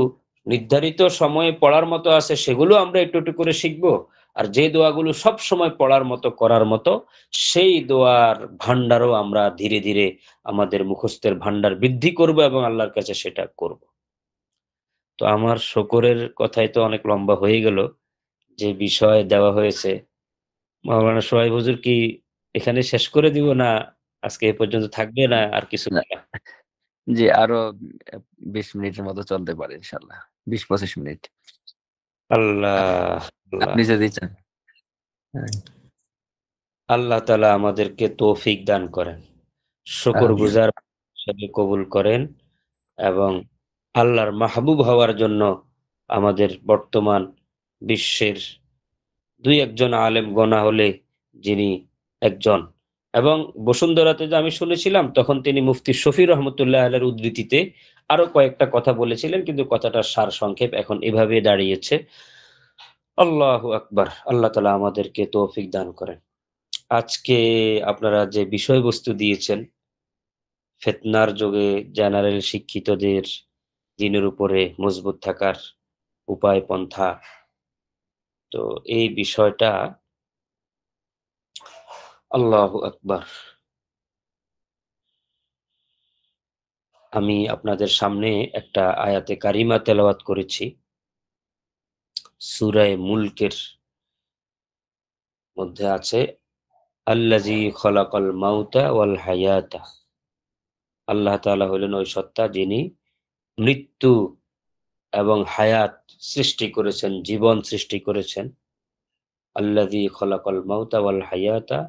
নির্ধারিত সময়ে পড়ার মতো আছে সেগুলো আমরা একটু, একটু করে শিখবো। আর যে দোয়াগুলো সবসময় পড়ার মতো, করার মতো, সেই দোয়ার ভান্ডারও আমরা ধীরে, ধীরে আমাদের মুখস্থের ভান্ডার বৃদ্ধি করব এবং আল্লাহর কাছে সেটা করব। তো আমার শকরের কথাই তো অনেক লম্বা হয়ে গেল। যে বিষয় দেওয়া হয়েছে, মাওলানা সোহাইব হুজুর কি এখানে শেষ করে দিব, না আজকে এ পর্যন্ত থাকবে, না আর কিছু না, বলা? জি আরো ২০ মিনিটের মতো চলতে পারে ইনশাআল্লাহ। ২০-২৫ মিনিট। আ আল্লাহ, আল্লাহ। আপনি যদি চান। হ্যাঁ, আল্লাহ তাআলা আমাদেরকে তৌফিক দান করেন। আমিন। শুকরগুজার হিসেবে কবুল করেন এবং আল্লাহর মাহবুব হওয়ার জন্য আমাদের বর্তমান বিশ্বের ২-১ জন আলেম গোনা হলে যিনি একজন, এবং বসুন্ধরাতে যে আমি শুনেছিলাম তখন তিনি মুফতি শফি রহমতুল্লাহ আলাইহির উদ্ধৃতিতে আরো কয়েকটা কথা বলেছিলেন, কিন্তু কথাটার সারসংক্ষেপ এখন এভাবে দাঁড়িয়েছে। আল্লাহু আকবার! আল্লাহ তাআলা আমাদেরকে তৌফিক দান করেন। আজকে আপনারা যে বিষয়বস্তু দিয়েছেন, ফিতনার যুগে জেনারেল শিক্ষিতদের দ্বীনের উপরে মজবুত থাকার উপায় পন্থা। তো এই বিষয়টা আল্লাহু আকবার। আমি আপনাদের সামনে একটা আয়াতে কারিমা তেলাওয়াত করেছি। সূরা মুলকের মধ্যে আছে আল্লাযী খলাকাল মাউতা ওয়াল হায়াতা। আল্লাহ তাআলা হলেন ওই সত্তা যিনি মৃত্যু এবং হায়াত সৃষ্টি করেছেন, জীবন সৃষ্টি করেছেন। আল্লাযী খলাকাল মাউতা ওয়াল হায়াতা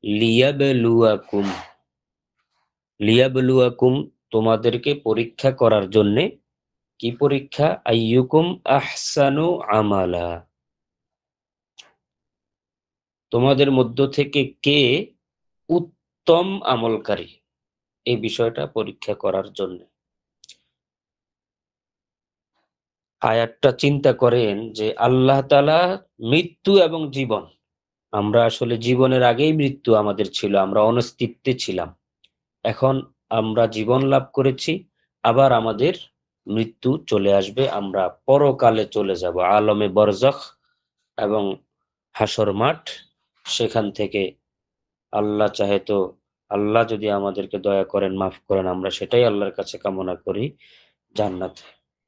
লিয়াবলুয়াকুম। লিয়াবলুয়াকুম তোমাদেরকে পরীক্ষা করার জন্যে। কি পরীক্ষা? আইয়ুকুম আহসানু আমালা। তোমাদের মধ্য থেকে কে উত্তম আমলকারী, এই বিষয়টা পরীক্ষা করার জন্য। আয়াতটা চিন্তা করেন যে আল্লাহ তাআলা মৃত্যু এবং জীবন, আমরা আসলে জীবনের আগেই মৃত্যু আমাদের ছিল, আমরা অনস্তিত্বে ছিলাম। এখন আমরা জীবন লাভ করেছি, আবার আমাদের মৃত্যু চলে আসবে, আমরা পরকালে চলে যাব আলমে বরজখ এবং হাসর মাঠ। সেখান থেকে আল্লাহ চাহে তো, আল্লাহ যদি আমাদেরকে দয়া করেন, মাফ করেন, আমরা সেটাই আল্লাহর কাছে কামনা করি, জান্নাত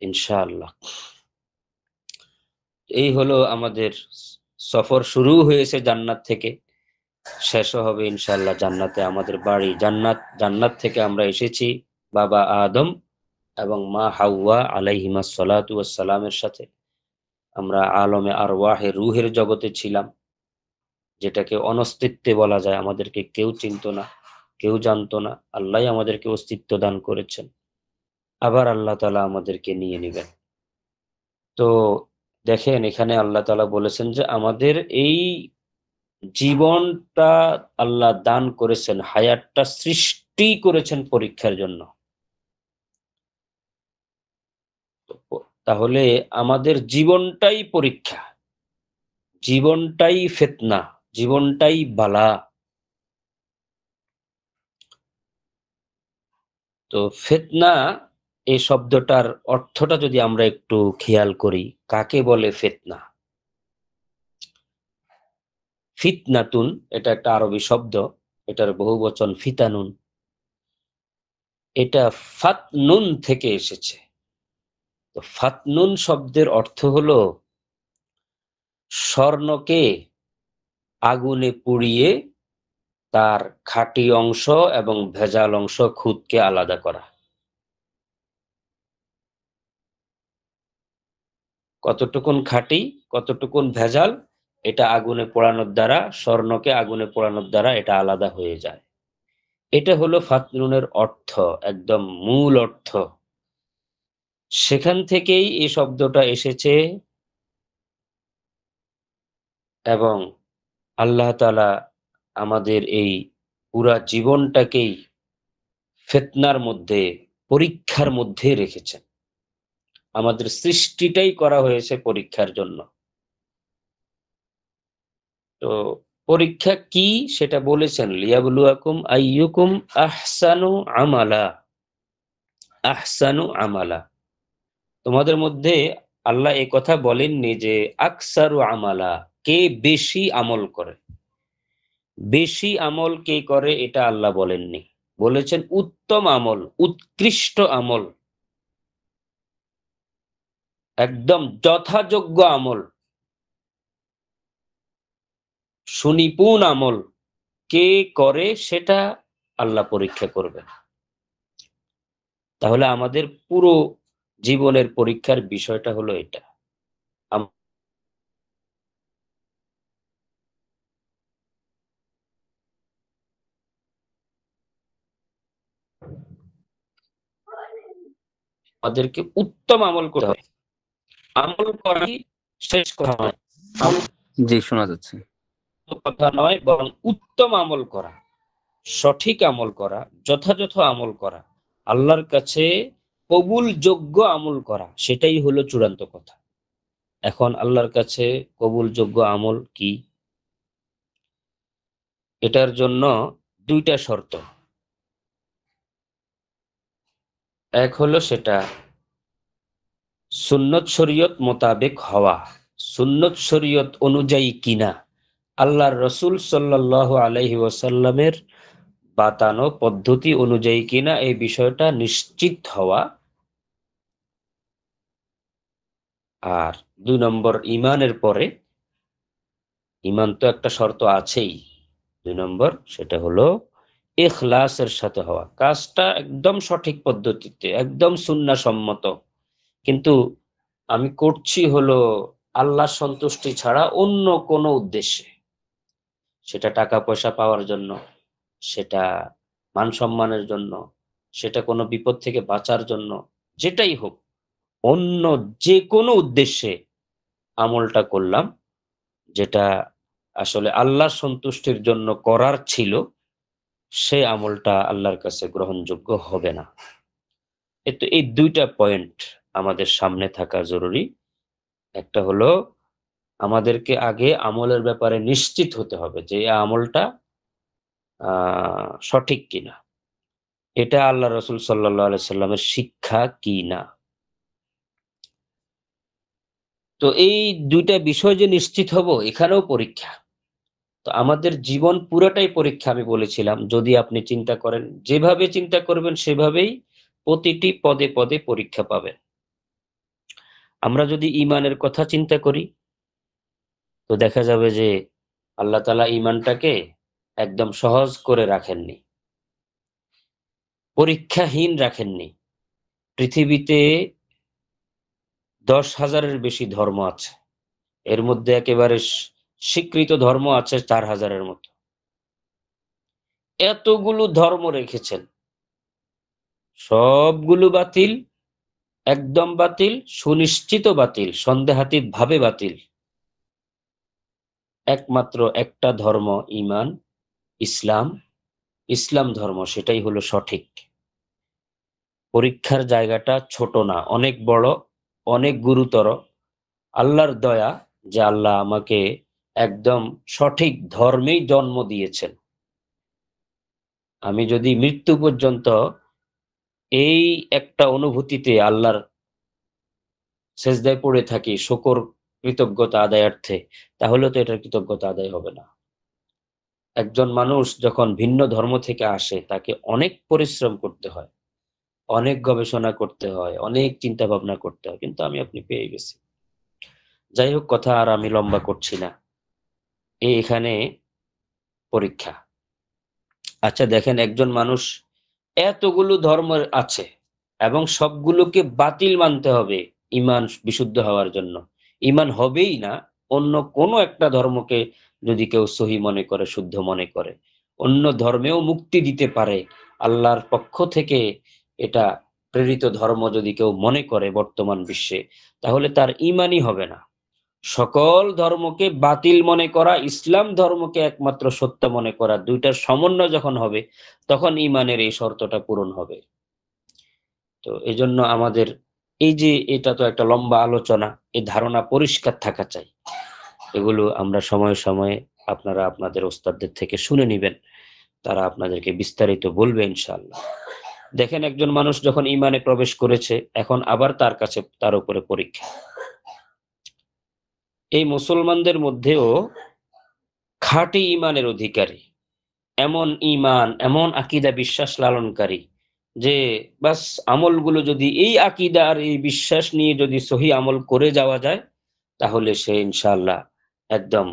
ইনশাআল্লাহ। এই হলো আমাদের সফর, শুরু হয়েছে জান্নাত থেকে, শেষও হবে ইনশাআল্লাহ জান্নাতে। আমাদের বাড়ি জান্নাত, জান্নাত থেকে আমরা এসেছি বাবা আদম এবং মা হাওয়া আলাইহিমাস সালাতু ওয়াস সালামের সাথে। আমরা আলমে আরওয়াহে রুহের জগতে ছিলাম, যেটাকে অনস্তিত্বে বলা যায়। আমাদেরকে কেউ চিনতো না, কেউ জানতো না, আল্লাহই আমাদেরকে অস্তিত্ব দান করেছেন। আবার আল্লাহ তাআলা আমাদেরকে নিয়ে নিবেন। তো দেখেন, এখানে আল্লাহ তাআলা বলেছেন যে আমাদের এই জীবনটা আল্লাহ দান করেছেন, হায়াতটা সৃষ্টি করেছেন পরীক্ষার জন্য। তাহলে আমাদের জীবনটাই পরীক্ষা, জীবনটাই ফিতনা, জীবনটাই বালা। তো ফিতনা এই শব্দটার অর্থটা যদি আমরা একটু খেয়াল করি, কাকে বলে ফিতনা? ফিতনাতুন এটা একটা আরবি শব্দ, এটার বহুবচন ফিতানুন। এটা ফাতনুন থেকে এসেছে। তো ফাতনুন শব্দের অর্থ হলো স্বর্ণকে আগুনে পুড়িয়ে তার খাঁটি অংশ এবং ভেজাল অংশ খুদকে আলাদা করা। কতটুকুন খাঁটি, কতটুকুন ভেজাল, এটা আগুনে পোড়ানোর দ্বারা, স্বর্ণকে আগুনে পোড়ানোর দ্বারা এটা আলাদা হয়ে যায়। এটা হলো ফাতনুনের অর্থ, একদম মূল অর্থ। সেখান থেকেই এই শব্দটা এসেছে এবং আল্লাহ তাআলা আমাদের এই পুরা জীবনটাকেই ফিতনার মধ্যে, পরীক্ষার মধ্যে রেখেছেন। আমাদের সৃষ্টিটাই করা হয়েছে পরীক্ষার জন্য। তো পরীক্ষা কি সেটা বলেছেন, লিয়াবলুয়াকুম আইয়ুকুম আহসানু আমালা। আহসানু আমালা, তোমাদের মধ্যে আল্লাহ এই কথা বলেননি যে আকসারু আমালা, কে বেশি আমল করে। বেশি আমল কে করে এটা আল্লাহ বলেননি, বলেছেন উত্তম আমল, উৎকৃষ্ট আমল, একদম যথাযোগ্য আমল, সুনিপুণ আমল কে করে সেটা আল্লাহ পরীক্ষা করবেন। তাহলে আমাদের পুরো জীবনের পরীক্ষার বিষয়টা হলো এটা। আমাদেরকে উত্তম আমল করতে হবে। আমল করাই শেষ কথা নয়, আমল জি, শোনা যাচ্ছে। কথা নয়, বরং উত্তম আমল করা, সঠিক আমল করা, যথাযথ আমল করা, আল্লাহর কাছে কবুল যোগ্য আমল করা, সেটাই হলো চূড়ান্ত কথা। এখন আল্লাহর কাছে কবুল যোগ্য আমল কি? এটার জন্য দুইটা শর্ত। এক হলো সেটা সুন্নত শরীয়ত মোতাবেক হওয়া, সুন্নত শরীয়ত অনুযায়ী কিনা, আল্লাহর রসুল সাল্লাল্লাহু আলাইহি ওয়াসাল্লামের বাতানো পদ্ধতি অনুযায়ী কিনা এই বিষয়টা নিশ্চিত হওয়া। আর ২ নম্বর ঈমানের পরে, ঈমান তো একটা শর্ত আছেই। ২ নম্বর সেটা হলো ইখলাসের সাথে হওয়া। কাজটা একদম সঠিক পদ্ধতিতে, একদম সুন্নাহ সম্মত। কিন্তু আমি করছি হলো আল্লাহর সন্তুষ্টি ছাড়া অন্য কোনো উদ্দেশ্যে। সেটা টাকা পয়সা পাওয়ার জন্য, সেটা মান সম্মানের জন্য, সেটা কোনো বিপদ থেকে বাঁচার জন্য, যেটাই হোক, অন্য যেকোনো উদ্দেশ্যে আমলটা করলাম, যেটা আসলে আল্লাহর সন্তুষ্টির জন্য করার ছিল, সে আমলটা আল্লাহর কাছে গ্রহণযোগ্য হবে না। এই ২ টা পয়েন্ট আমাদের সামনে থাকা জরুরি। একটা হলো আমাদেরকে আগে আমলের ব্যাপারে নিশ্চিত হতে হবে যে এই আমলটা সঠিক কিনা। এটা আল্লাহ রসুল সাল্লাল্লাহু আলাইহি সাল্লামের শিক্ষা কিনা। তো এই ২ টা বিষয় যে নিশ্চিত হব, এখানেও পরীক্ষা। তো আমাদের জীবন পুরাটাই পরীক্ষা আমি বলেছিলাম। যদি আপনি চিন্তা করেন, যেভাবে চিন্তা করবেন সেভাবেই প্রতিটি পদে, পদে পরীক্ষা পাবেন। আমরা যদি ঈমানের কথা চিন্তা করি, তো দেখা যাবে যে আল্লাহ তাআলা ঈমানটাকে একদম সহজ করে রাখেননি। পরীক্ষাহীন রাখেননি। পৃথিবীতে ১০,০০০ এর বেশি ধর্ম আছে। এর মধ্যে একেবারে স্বীকৃত ধর্ম আছে ৪,০০০ এর মতো। এতগুলো ধর্ম রেখেছেন। সবগুলো বাতিল, একদম বাতিল, সুনিশ্চিত বাতিল, সন্দেহাতীতভাবে বাতিল। একমাত্র একটা ধর্ম ঈমান, ইসলাম, ইসলাম ধর্ম, সেটাই হলো সঠিক। পরীক্ষার জায়গাটা ছোট না, অনেক বড়, অনেক গুরুতর। আল্লাহর দয়া যে আল্লাহ আমাকে একদম সঠিক ধর্মেই জন্ম দিয়েছেন। আমি যদি মৃত্যু পর্যন্ত এই একটা অনুভূতিতে আল্লাহর সেজদায় পড়ে থাকি শুকর কৃতজ্ঞতা আদায়ার্থে, তাহলে তো এটার কৃতজ্ঞতা আদায় হবে না। একজন মানুষ যখন ভিন্ন ধর্ম থেকে আসে তাকে অনেক পরিশ্রম করতে হয়, অনেক গবেষণা করতে হয়, অনেক চিন্তা ভাবনা করতে হয়। কিন্তু আমি আপনি পেয়ে গেছি। যাই হোক, কথা আর আমি লম্বা করছি না। এখানে পরীক্ষা। আচ্ছা দেখেন, একজন মানুষ এতগুলো ধর্ম আছে এবং সবগুলোকে বাতিল মানতে হবে ঈমান বিশুদ্ধ হওয়ার জন্য। ঈমান হবেই না অন্য কোনো একটা ধর্মকে যদি কেউ সহি মনে করে, শুদ্ধ মনে করে। অন্য ধর্মেও মুক্তি দিতে পারে আল্লাহর পক্ষ থেকে, এটা প্রেরিত ধর্ম যদি কেউ মনে করে বর্তমান বিশ্বে, তাহলে তার ঈমানই হবে না। সকল ধর্মকে বাতিল মনে করা, ইসলাম ধর্মকে একমাত্র সত্য মনে করা, ২ টার সমন্বয় যখন হবে, তখন ঈমানের এই শর্তটা পূরণ হবে। তো এজন্য আমাদের এই যে এটা তো একটা লম্বা আলোচনা, এই ধারণা পরিষ্কার থাকা চাই। এগুলো আমরা সময়ে, সময়ে আপনারা আপনাদের ওস্তাদদের থেকে শুনে নিবেন। তারা আপনাদেরকে বিস্তারিত বলবে ইনশাআল্লাহ। দেখেন, একজন মানুষ যখন ঈমানে প্রবেশ করেছে, এখন আবার তার কাছে তার উপরে পরীক্ষা। এই মুসলমানদের মধ্যেও খাঁটি ঈমানের অধিকারী, এমন ঈমান, এমন আকীদা বিশ্বাস লালনকারী যে বাস আমলগুলো যদি এই আকীদা আর এই বিশ্বাস নিয়ে যদি সহি আমল করে যাওয়া যায়, তাহলে সে ইনশাআল্লাহ একদম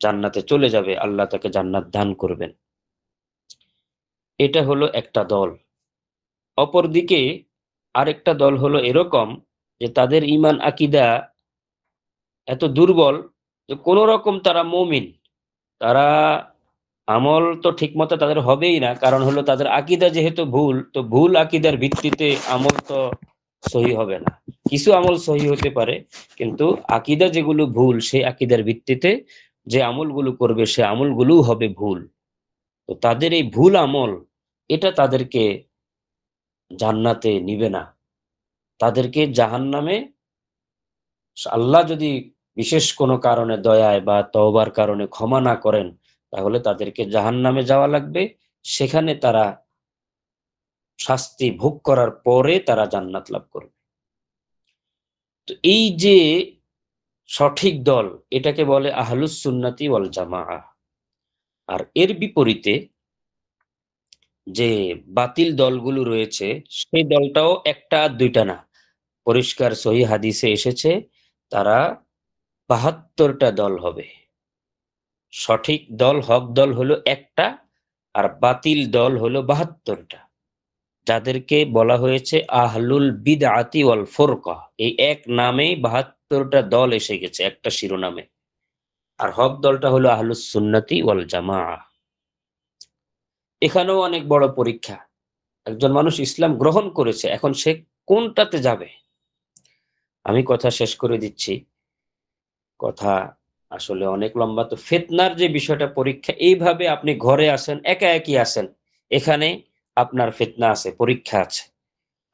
জান্নাতে চলে যাবে। আল্লাহ তাকে জান্নাত দান করবেন। এটা হলো একটা দল। অপরদিকে আরেকটা দল হলো এরকম যে তাদের ঈমান আকীদা এত দুর্বল যে কোন রকম তারা মুমিন। তারা আমল তো ঠিকমতো তাদের হবেই না। কারণ হলো তাদের আকীদা যেহেতু ভুল, তো ভুল আকীদার ভিত্তিতে আমল তো সহি হবে না। কিছু আমল সহি হতে পারে, কিন্তু আকীদা যেগুলো ভুল, সেই আকীদার ভিত্তিতে যে আমলগুলো করবে সে আমলগুলোও হবে ভুল। তো তাদের এই ভুল আমল, এটা তাদেরকে জান্নাতে নিবে না। তাদেরকে জাহান্নামে, আল্লাহ যদি বিশেষ কোনো কারণে দয়ায় বা তওবার কারণে ক্ষমা না করেন, তাহলে তাদেরকে জাহান্নামে যাওয়া লাগবে, সেখানে তারা শাস্তি ভোগ করার পরে তারা জান্নাত লাভ করবে। তো এই যে সঠিক দল, এটাকে বলে আহলুস সুন্নাতি ওয়াল জামাআহ। আর এর বিপরীতে যে বাতিল দলগুলো রয়েছে, সেই দলটাও একটা দুইটা না, পরিষ্কার সহিহ হাদিসে এসেছে তারা ৭২টা দল হবে। সঠিক দল, হক দল হলো একটা, আর বাতিল দল হলো ৭২টা, যাদেরকে বলা হয়েছে আহলুল বিদআতি ওয়াল ফুরকা। এই এক নামেই ৭২টা দল এসে গেছে একটা শিরোনামে। আর হক দলটা হলো আহলুস সুন্নাতি ওয়াল জামাআহ। এখানেও অনেক বড় পরীক্ষা। একজন মানুষ ইসলাম গ্রহণ করেছে, এখন সে কোনটাতে যাবে? আমি কথা শেষ করে দিচ্ছি। কথা আসলে অনেক লম্বা। তো ফিতনার যে বিষয়টা, পরীক্ষা, এইভাবে আপনি ঘরে আছেন, একা একই আছেন, এখানে আপনার ফিতনা আছে, পরীক্ষা আছে।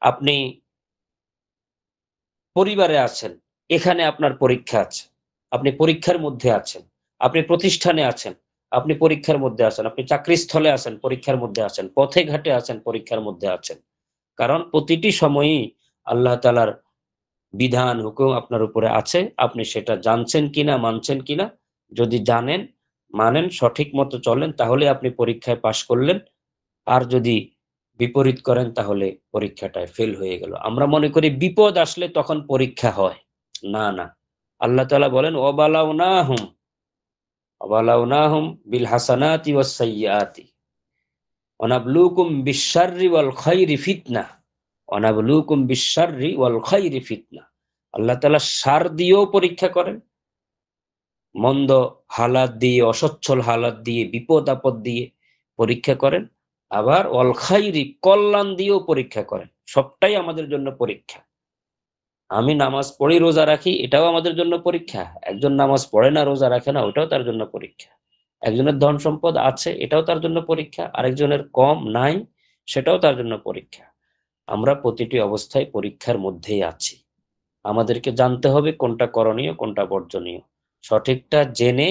আপনি পরিবারে আছেন, এখানে আপনার পরীক্ষা আছে। আপনি পরীক্ষার মধ্যে আছেন। আপনি প্রতিষ্ঠানে আছেন, আপনি পরীক্ষার মধ্যে আছেন। আপনি চাকরিস্থলে আছেন, পরীক্ষার মধ্যে আছেন। পথে ঘাটে আছেন, পরীক্ষার মধ্যে আছেন। কারণ প্রতিটি সময়ই আল্লাহ তাআলার বিধান, হুকুম আপনার উপরে আছে। আপনি সেটা জানছেন কিনা, মানছেন কিনা। যদি জানেন, মানেন, সঠিক মতো চলেন, তাহলে আপনি পরীক্ষায় পাশ করলেন। আর যদি বিপরীত করেন, তাহলে পরীক্ষাটায় ফেল হয়ে গেল। আমরা মনে করি বিপদ আসলে তখন পরীক্ষা হয়। না, না। আল্লাহ তাআলা বলেন, ওয়াবালাউনাহুম বিল হাসানাতি ওয়াস সাইয়্যাতি ওয়ানাবলুকুম বিশ-শাররি ওয়াল খাইরি ফিতনাহ। ওয়ানাবলুকুম বিশ-শাররি ওয়াল খাইরি ফিতনাহ। আল্লাহ তাআলা শার দিয়েও পরীক্ষা করেন, মন্দ হালাত দিয়ে, অসচ্ছল হালাত দিয়ে, বিপদ-আপদ দিয়ে পরীক্ষা করেন। আবার ওয়াল খাইরি, কল্যাণ দিয়েও পরীক্ষা করেন। সবটাই আমাদের জন্য পরীক্ষা। আমি নামাজ পড়ি, রোজা রাখি, এটাও আমাদের জন্য পরীক্ষা। একজন নামাজ পড়ে না, রোজা রাখে না, ওটাও তার জন্য পরীক্ষা। একজনের ধন সম্পদ আছে, এটাও তার জন্য পরীক্ষা। আরেকজনের কম, নাই, সেটাও তার জন্য পরীক্ষা। আমরা প্রতিটি অবস্থায় পরীক্ষার মধ্যেই আছি। আমাদেরকে জানতে হবে কোনটা করণীয়, কোনটা বর্জনীয়। সঠিকটা জেনে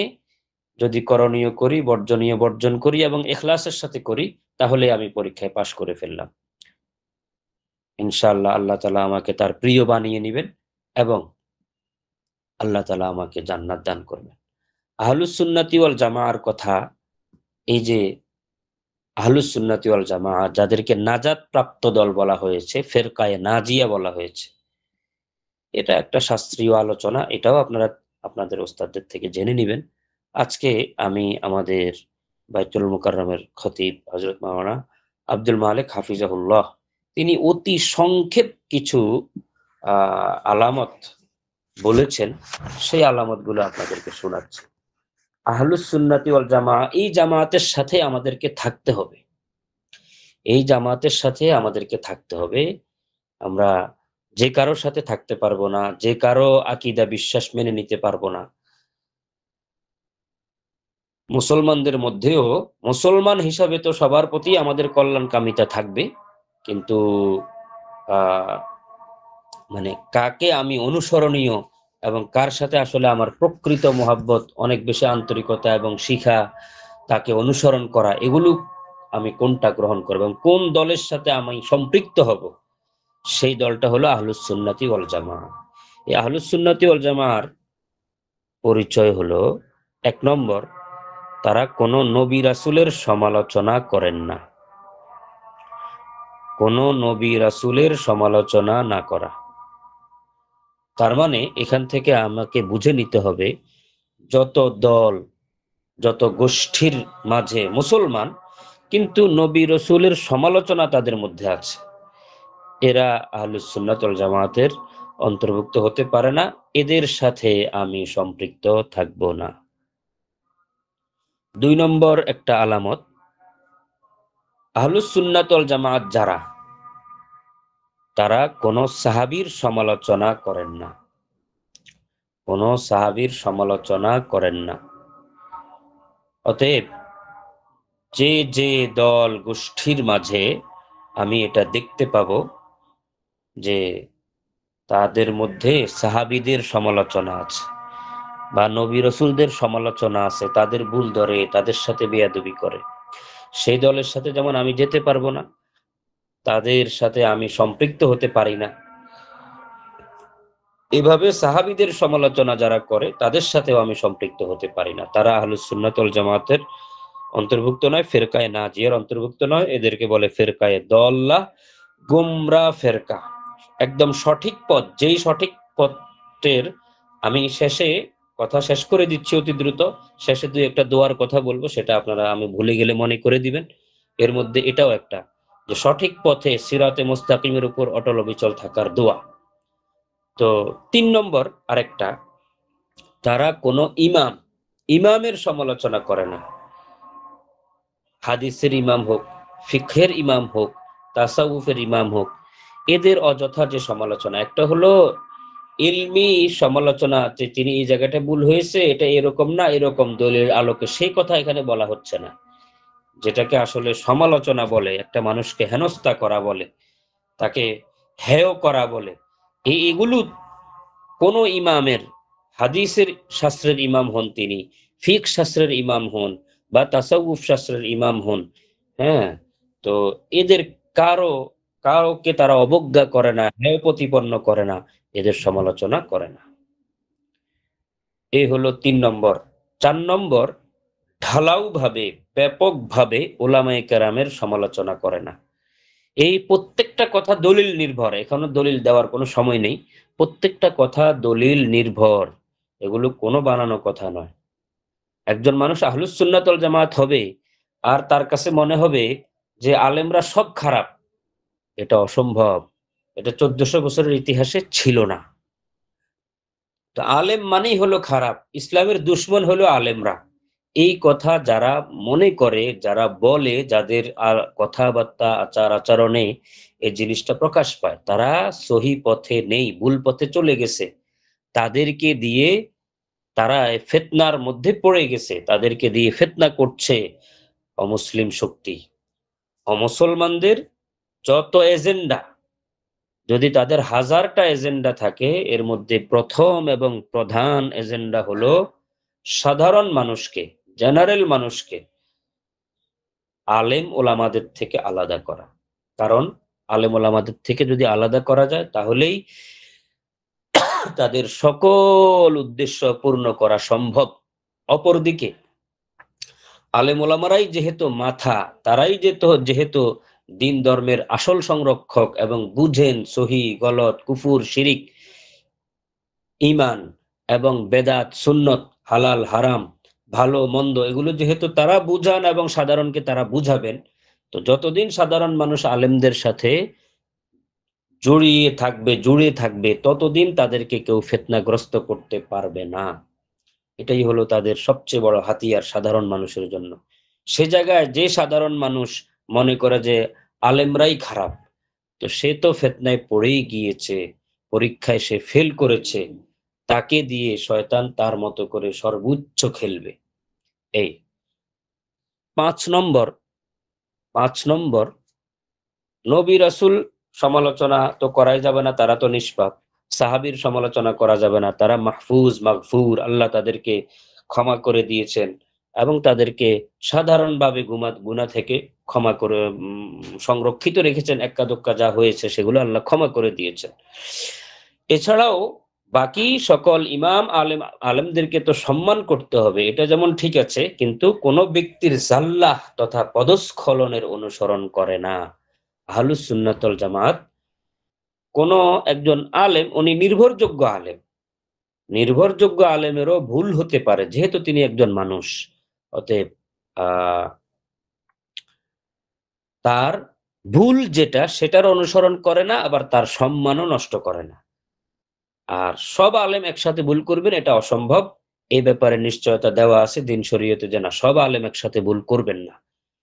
যদি করণীয় করি, বর্জনীয় বর্জন করি এবং ইখলাসের সাথে করি, তাহলে আমি পরীক্ষায় পাশ করে ফেললাম। ইনশাআল্লাহ আল্লাহ তাআলা আমাকে তার প্রিয় বানিয়ে নিবেন এবং আল্লাহ তাআলা আমাকে জান্নাত দান করবেন। আহলুস সুন্নাতি ওয়াল জামাআর কথা, এই যে আহলুস সুন্নাতি ওয়াল জামাআহ যাদেরকে নাজাত প্রাপ্ত দল বলা হয়েছে, ফেরকায়ে নাজিয়া বলা হয়েছে, এটা একটা শাস্ত্রীয় আলোচনা। এটাও আপনারা আপনাদের ওস্তাদদের থেকে জেনে নিবেন। আজকে আমি আমাদের বাইতুল মুকাররমের খতিব হযরত মাওলানা আব্দুল মালেক হাফিজাহুল্লাহ, তিনি অতি সংক্ষেপ কিছু আলামত বলেছেন, সেই আলামতগুলো আপনাদেরকে শোনাচ্ছি। আহলুস সুন্নাতি ওয়াল জামাআহ, এই জামায়াতের সাথে আমাদেরকে থাকতে হবে। এই জামায়াতের সাথে আমাদেরকে থাকতে হবে। আমরা যে কারো সাথে থাকতে পারবো না, যে কারো আকীদা বিশ্বাস মেনে নিতে পারবো না। মুসলমানদের মধ্যেও মুসলমান হিসাবে তো সবার প্রতি আমাদের কল্যাণকামিতা থাকবে। কিন্তু আ মানে কাকে আমি অনুসরণীয় এবং কার সাথে আসলে আমার প্রকৃত মহাব্বত, অনেক বেশি আন্তরিকতা এবং শিখা, তাকে অনুসরণ করা, এগুলো আমি কোনটা গ্রহণ করব এবং কোন দলের সাথে আমি সম্পৃক্ত হব, সেই দলটা হলো আহলুস সুন্নাতি ওয়াল জামাআহ। এই আহলুস সুন্নাতি ওয়াল জামাআর পরিচয় হলো, ১ নম্বর, তারা কোনো নবী রাসূলের সমালোচনা করেন না। কোনো নবী রাসূলের সমালোচনা না করা। তার মানে এখান থেকে আমাকে বুঝে নিতে হবে, যত দল, যত গোষ্ঠীর মাঝে মুসলমান, কিন্তু নবী রাসূলের সমালোচনা তাদের মধ্যে আছে, এরা আহলুস সুন্নাত ওয়াল জামায়াতের অন্তর্ভুক্ত হতে পারে না। এদের সাথে আমি সম্পৃক্ত থাকব না। ২ নম্বর একটা আলামত, আহলুস সুন্নাত ওয়াল জামায়াত যারা, তারা কোন সাহাবীর সমালোচনা করেন না। কোন সাহাবীর সমালোচনা করেন না। অতএব যে যে দল গোষ্ঠীর মাঝে আমি এটা দেখতে পাবো যে তাদের মধ্যে সাহাবীদের সমালোচনা আছে, বা নবী রসুলদের সমালোচনা আছে, তাদের ভুল ধরে, তাদের সাথে বেয়াদবি করে, সেই দলের সাথে যেমন আমি যেতে পারবো না, তাদের সাথে আমি সম্পৃক্ত হতে পারি না। এভাবে সাহাবীদের সমালোচনা যারা করে তাদের সাথেও আমি সম্পৃক্ত হতে পারি না। তারা আহলুস সুন্নাত ওয়াল জামাতের অন্তর্ভুক্ত নয়, ফেরকায়ে নাজিয়ার অন্তর্ভুক্ত নয়। এদেরকে বলে ফেরকায়ে দল্লাহ, গুমরাহ ফেরকা। একদম সঠিক পথ, যেই সঠিক পথের আমি শেষে কথা শেষ করে দিচ্ছি অতি দ্রুত। শেষে দুই একটা দোয়ার কথা বলবো, সেটা আপনারা আমি ভুলে গেলে মনে করে দিবেন। এর মধ্যে এটাও একটা, যে সঠিক পথে সিরাতে মুস্তাকিমের উপর অটল অবিচল থাকার দোয়া। তো ৩ নম্বর আরেকটা, তারা কোনো ইমামের সমালোচনা করে না। হাদিসের ইমাম হোক, ফিকহের ইমাম হোক, তাসাউফের ইমাম হোক, এদের অযথা যে সমালোচনা, একটা হলো ইলমি সমালোচনা, যে তিনি এই জায়গাটা ভুল হয়েছে, এটা এরকম না, এরকম দলিলের আলোকে, সেই কথা এখানে বলা হচ্ছে না। যেটাকে আসলে সমালোচনা বলে, একটা মানুষকে হেনস্থা করা বলে, তাকে হেয় করা বলে, এগুলো কোন ইমামের, হাদিসের শাস্ত্রের ইমাম হন তিনি, ফিক শাস্ত্রের ইমাম হন, বা তাসাউফ শাস্ত্রের ইমাম হন, হ্যাঁ, তো এদের কারো কাউকে তারা অবজ্ঞা করে না, হেয় প্রতিপন্ন করে না, এদের সমালোচনা করে না। এই হলো ৩ নম্বর। ৪ নম্বর, ঢালাও ভাবে, ব্যাপক ভাবে ওলামায়ে কেরামের সমালোচনা করে না। এই প্রত্যেকটা কথা দলিল নির্ভর, এখানে দলিল দেওয়ার কোনো সময় নেই। প্রত্যেকটা কথা দলিল নির্ভর, এগুলো কোনো বানানো কথা নয়। একজন মানুষ আহলুস সুন্নাত ওয়াল জামাত হবে, আর তার কাছে মনে হবে যে আলেমরা সব খারাপ, এটা অসম্ভব। এটা ১৪০০ বছরের ইতিহাসে ছিল না। তো আলেম মানেই হলো খারাপ, ইসলামের দুশ্মন হলো আলেমরা। এই কথা যারা মনে করে, যারা বলে, যাদের কথাবার্তা, আচার আচরণে এই জিনিসটা প্রকাশ পায়, তারা সহি পথে নেই, ভুল পথে চলে গেছে। তাদেরকে দিয়ে তারা ফিতনার মধ্যে পড়ে গেছে, তাদেরকে দিয়ে ফিতনা করছে অমুসলিম শক্তি। অমুসলমানদের যত এজেন্ডা, যদি তাদের ১০০০টা এজেন্ডা থাকে, এর মধ্যে প্রথম এবং প্রধান এজেন্ডা হলো সাধারণ মানুষকে, জেনারেল মানুষকে আলেম ওলামাদের থেকে আলাদা করা। কারণ আলেম ওলামাদের থেকে যদি আলাদা করা যায়, তাহলেই তাদের সকল উদ্দেশ্য পূর্ণ করা সম্ভব। অপরদিকে আলেম ওলামারাই যেহেতু মাথা, তারাই যেহেতু দিন ধর্মের আসল সংরক্ষক এবং বুঝেন সহি গলত, কুফুর, শিরিক, ঈমান এবং বেদাত, সুন্নত, হালাল হারাম, ভালো মন্দ, এগুলো যেহেতু তারা বুঝান এবং সাধারণকে তারা বুঝাবেন, তো যতদিন সাধারণ মানুষ আলেমদের সাথে জুড়ে থাকবে, ততদিন তাদেরকে কেউ ফিতনাগ্রস্ত করতে পারবে না। এটাই হলো তাদের সবচেয়ে বড় হাতিয়ার সাধারণ মানুষের জন্য। সে জায়গায় যে সাধারণ মানুষ মনে করে যে আলেমরাই খারাপ, তো সে তো ফিতনায় পড়েই গিয়েছে, পরীক্ষায় সে ফেল করেছে, তাকে দিয়ে শয়তান তার মতো করে সর্বোচ্চ খেলবে। এই ৫ নম্বর, ৫ নম্বর, নবী রাসূল সমালোচনা তো করাই যাবে না, তারা তো নিষ্পাপ। সাহাবীর সমালোচনা করা যাবে না, তারা মাহফুজ, মাগফুর, আল্লাহ তাদেরকে ক্ষমা করে দিয়েছেন এবং তাদেরকে সাধারণভাবে গুনাহ থেকে ক্ষমা করে সংরক্ষিত রেখেছেন। এক্কা দোক্কা যা হয়েছে সেগুলো আল্লাহ ক্ষমা করে দিয়েছেন। এছাড়াও বাকি সকল ইমাম, আলেমদেরকে তো সম্মান করতে হবে, এটা যেমন ঠিক আছে, কিন্তু কোন ব্যক্তির জাল্লাহ তথা পদস্খলনের অনুসরণ করে না আহলুস সুন্নাত ওয়াল জামাত। কোন একজন আলেম, উনি নির্ভরযোগ্য আলেম, নির্ভরযোগ্য আলেমেরও ভুল হতে পারে, যেহেতু তিনি একজন মানুষ। অতএব আহ তার ভুল যেটা, সেটার অনুসরণ করে না, আবার তার সম্মানও নষ্ট করে না। আর সব আলেম একসাথে ভুল করবেন এটা অসম্ভব। এই ব্যাপারে নিশ্চয়তা দেওয়া আছে দিন শরীয়তে, যে না, সব আলেম একসাথে ভুল করবেন না।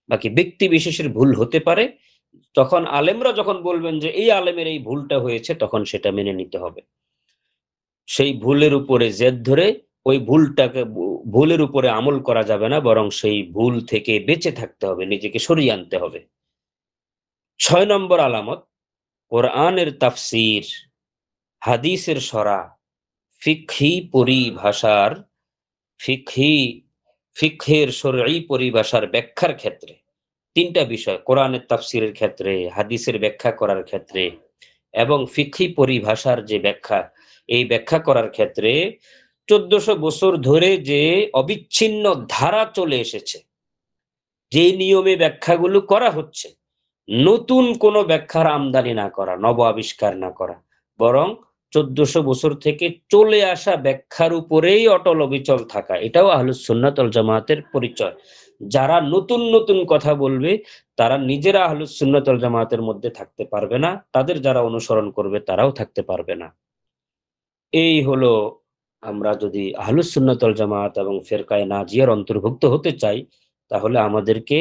বাকি ব্যক্তি বিশেষের ভুল হতে পারে, তখন আলেমরা যখন বলবেন যে এই আলেমের এই ভুলটা হয়েছে, তখন সেটা মেনে নিতে হবে। সেই ভুলের উপরে জেদ ধরে ওই ভুলের উপরে আমল করা যাবে না, বরং সেই ভুল থেকে বেঁচে থাকতে হবে, নিজেকে সরিয়ে আনতে হবে। ৬ নম্বর আলামত, কোরআনের তাফসীর, হাদিসের সরা, ফিকহি পরিভাষার ফিকহের শরঈ পরিভাষার ব্যাখ্যার ক্ষেত্রে ৩টা বিষয়, কোরআনের তাফসিরের ক্ষেত্রে, হাদিসের ব্যাখ্যা করার ক্ষেত্রে এবং ফিকহি পরিভাষার যে ব্যাখ্যা, এই ব্যাখ্যা করার ক্ষেত্রে ১৪০০ বছর ধরে যে অবিচ্ছিন্ন ধারা চলে এসেছে, যে নিয়মে ব্যাখ্যাগুলো করা হচ্ছে, নতুন কোনো ব্যাখ্যার আমদানি না করা, নব আবিষ্কার না করা, বরং ১৪০০ বছর থেকে চলে আসা ব্যাখ্যার উপরেই অটল অবিচল থাকা, এটাও আহলুস সুন্নাত ওয়াল জামাতের পরিচয়। যারা নতুন নতুন কথা বলবে তারা নিজেরা আহলুস সুন্নাত ওয়াল জামাতের মধ্যে থাকতে পারবে না, তাদের যারা অনুসরণ করবে তারাও থাকতে পারবে না। এই হলো, আমরা যদি আহলুস সুন্নাত ওয়াল জামাত এবং ফেরকায়ে নাজিয়ার অন্তর্ভুক্ত হতে চাই, তাহলে আমাদেরকে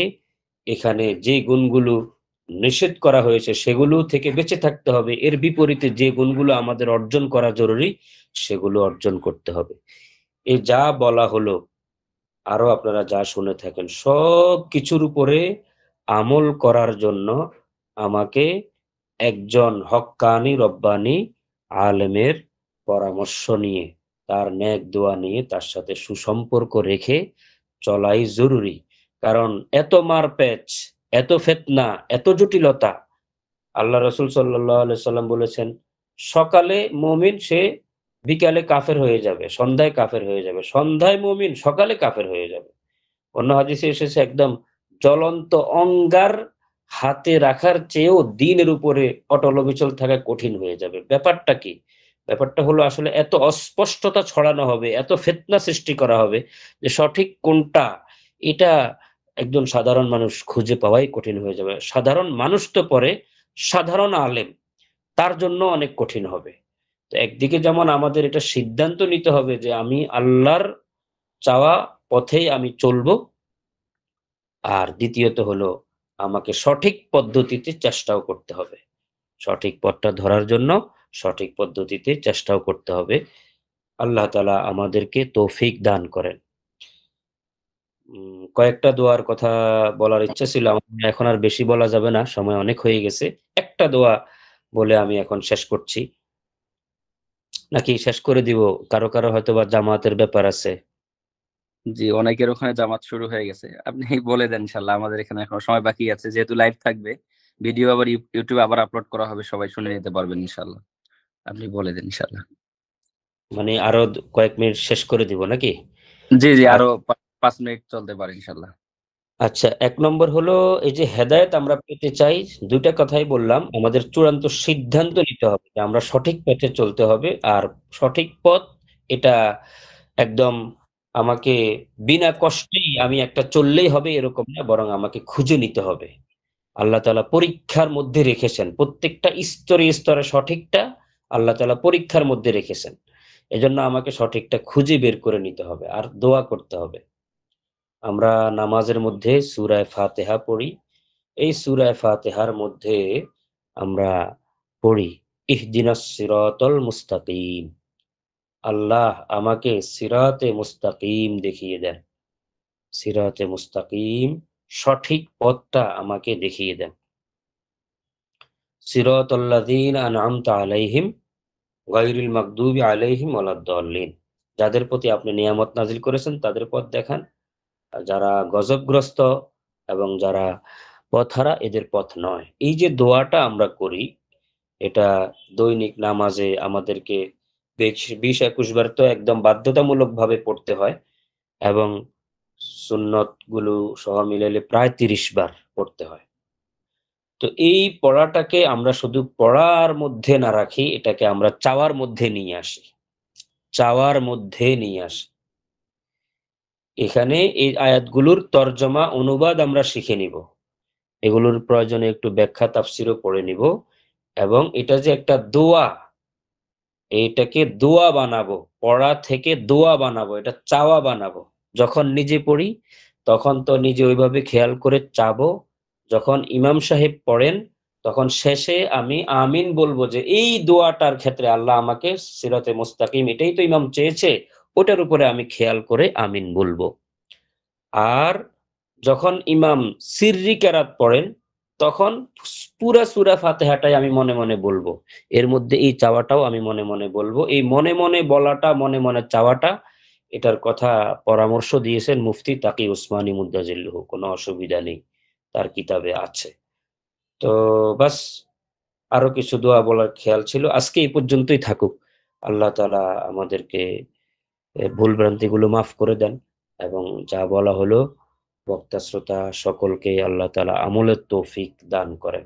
এখানে যে গুণগুলো নিষেধ করা হয়েছে সেগুলো থেকে বেঁচে থাকতে হবে। এর বিপরীতে যে গুণগুলো আমাদের অর্জন করা জরুরি সেগুলো অর্জন করতে হবে। এই যা বলা হলো, আরো আপনারা যা শুনে থাকেন, সবকিছুর উপরে আমল করার জন্য আমাকে একজন হক্কানি রব্বানি আলেমের পরামর্শ নিয়ে, তার নেক দোয়া নিয়ে, তার সাথে সুসম্পর্ক রেখে চলাই জরুরি। কারণ এত মারপ্যাচ, এত ফিতনা, এত জটিলতা, আল্লাহ রাসূল সাল্লাল্লাহু আলাইহি সাল্লাম বলেছেন, সকালে মুমিন সে বিকালে কাফের হয়ে যাবে, সন্ধ্যায় কাফের হয়ে যাবে। সন্ধ্যায় মুমিন, সকালে কাফের হয়ে যাবে। অন্য হাদিসে এসেছে একদম জ্বলন্ত অঙ্গার হাতে রাখার চেয়েও দ্বীনের উপরে অটল অবিচল থাকা কঠিন হয়ে যাবে। ব্যাপারটা কি? ব্যাপারটা হলো আসলে এত অস্পষ্টতা ছড়ানো হবে, এত ফিতনা সৃষ্টি করা হবে যে সঠিক কোনটা এটা একজন সাধারণ মানুষ খুঁজে পাওয়াই কঠিন হয়ে যাবে। সাধারণ মানুষ তো পরে সাধারণ আলেম, তার জন্য অনেক কঠিন হবে। তো একদিকে যেমন আমাদের এটা সিদ্ধান্ত নিতে হবে যে আমি আল্লাহর চাওয়া পথেই আমি চলবো। আর দ্বিতীয়ত হলো আমাকে সঠিক পদ্ধতিতে চেষ্টাও করতে হবে। সঠিক পথটা ধরার জন্য সঠিক পদ্ধতিতে চেষ্টাও করতে হবে। আল্লাহ তাআলা আমাদেরকে তৌফিক দান করেন। কয়েকটা দোয়ার কথা বলার ইচ্ছা ছিল আমার। এখন আর বেশি বলা যাবে না, সময় অনেক হয়ে গেছে। একটা দোয়া বলে আমি এখন শেষ করছি। নাকি শেষ করে দিব? কারো হয়তোবা জামাতের ব্যাপার আছে। জি, অনেকের ওখানে জামাত শুরু হয়ে গেছে। আপনি বলে দেন ইনশাআল্লাহ, আমাদের এখানে এখনো সময় বাকি আছে। যেহেতু লাইভ থাকবে, ভিডিও আবার ইউটিউবে আবার আপলোড করা হবে, সবাই শুনে নিতে পারবেন ইনশাআল্লাহ। আপনি বলে দেন ইনশাআল্লাহ। মানে আরো কয়েক মিনিট শেষ করে দিব নাকি? জি, জি, আ আরো ৫ মিনিট চলতে পারে ইনশাআল্লাহ। আচ্ছা, ১ নম্বর হলো এই যে হেদায়েত আমরা পেতে চাই, ২ টা কথাই বললাম। আমাদের চূড়ান্ত সিদ্ধান্ত নিতে হবে যে আমরা সঠিক পথে চলতে হবে। আর সঠিক পথ এটা একদম আমাকে বিনা কষ্টেই আমি একটা চললেই হবে এরকম না, বরং আমাকে খুঁজে নিতে হবে। আল্লাহ তাআলা পরীক্ষার মধ্যে রেখেছেন। প্রত্যেকটা স্তরে, স্তরে সঠিকটা আল্লাহ তাআলা পরীক্ষার মধ্যে রেখেছেন। এজন্য আমাকে সঠিকটা খুঁজে বের করে নিতে হবে। আর দোয়া করতে হবে। আমরা নামাজের মধ্যে সূরায়ে ফাতিহা পড়ি। এই সূরায়ে ফাতিহার মধ্যে আমরা পড়ি, ইহদিনাস সিরাতাল মুস্তাকিম। আল্লাহ আমাকে সিরাতে মুস্তাকিম দেখিয়ে দেন। সিরাতে মুস্তাকিম, সঠিক পথটা আমাকে দেখিয়ে দেন। সিরাতাল্লাযীনা আন'আমতা আলাইহিম গায়রিল মাগদুবি আলাইহিম ওয়ালাদ-দাল্লিন। যাদের প্রতি আপনি নিয়ামত নাজিল করেছেন তাদের পথ দেখান। আর যারা গজবগ্রস্ত এবং যারা পথহারা এদের পথ নয়। এই যে দোয়াটা আমরা করি, এটা দৈনিক নামাজে আমাদেরকে ২০-২১ বার তো একদম বাধ্যতামূলকভাবে পড়তে হয় এবং সুন্নতগুলো সহ মিলাইলে প্রায় ৩০ বার পড়তে হয়। তো এই পড়াটাকে আমরা শুধু পড়ার মধ্যে না রাখি, এটাকে আমরা চাওয়ার মধ্যে নিয়ে আসি। চাওয়ার মধ্যে নিয়ে আসি। এখানে এই আয়াতগুলোর তর্জমা অনুবাদ আমরা শিখে নিব। এগুলোর প্রয়োজনে একটু ব্যাখ্যা তাফসিরও পড়ে নিব এবং এটা যে একটা দোয়া, এইটাকে দোয়া বানাবো। পড়া থেকে দোয়া বানাবো, এটা চাওয়া বানাবো। যখন নিজে পড়ি তখন তো নিজে ওইভাবে খেয়াল করে চাবো। যখন ইমাম সাহেব পড়েন তখন শেষে আমি আমিন বলবো যে এই দোয়াটার ক্ষেত্রে আল্লাহ আমাকে সিরাতে মুস্তাকিম, এটাই তো ইমাম চেয়েছে, ওটার উপরে আমি খেয়াল করে আমিন বলবো। আর যখন ইমাম সিররি কেরাত পড়েন তখন পুরা সূরা ফাতিহাটাই আমি মনে মনে বলবো। এর মধ্যে এই চাওয়াটাও আমি মনে মনে বলবো। এই মনে মনে বলাটা, মনে মনে চাওয়াটা, এটার কথা পরামর্শ দিয়েছেন মুফতি তাকি উসমানী মুদ্দাজিল্লুহু, কোনো অসুবিধা নেই, তার কিতাবে আছে। তো বাস আরো কিছু দোয়া বলার খেয়াল ছিল। আজকে এই পর্যন্তই থাকুক। আল্লাহ তাআলা আমাদেরকে ভুল ভ্রান্তিগুলো মাফ করে দেন এবং যা বলা হলো বক্তা শ্রোতা সকলকে আল্লাহ তাআলা আমলের তৌফিক দান করেন।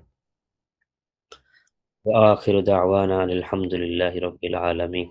ওয়া আখিরু দাওয়ানা আনিল হামদুলিল্লাহি রাব্বিল আলামিন।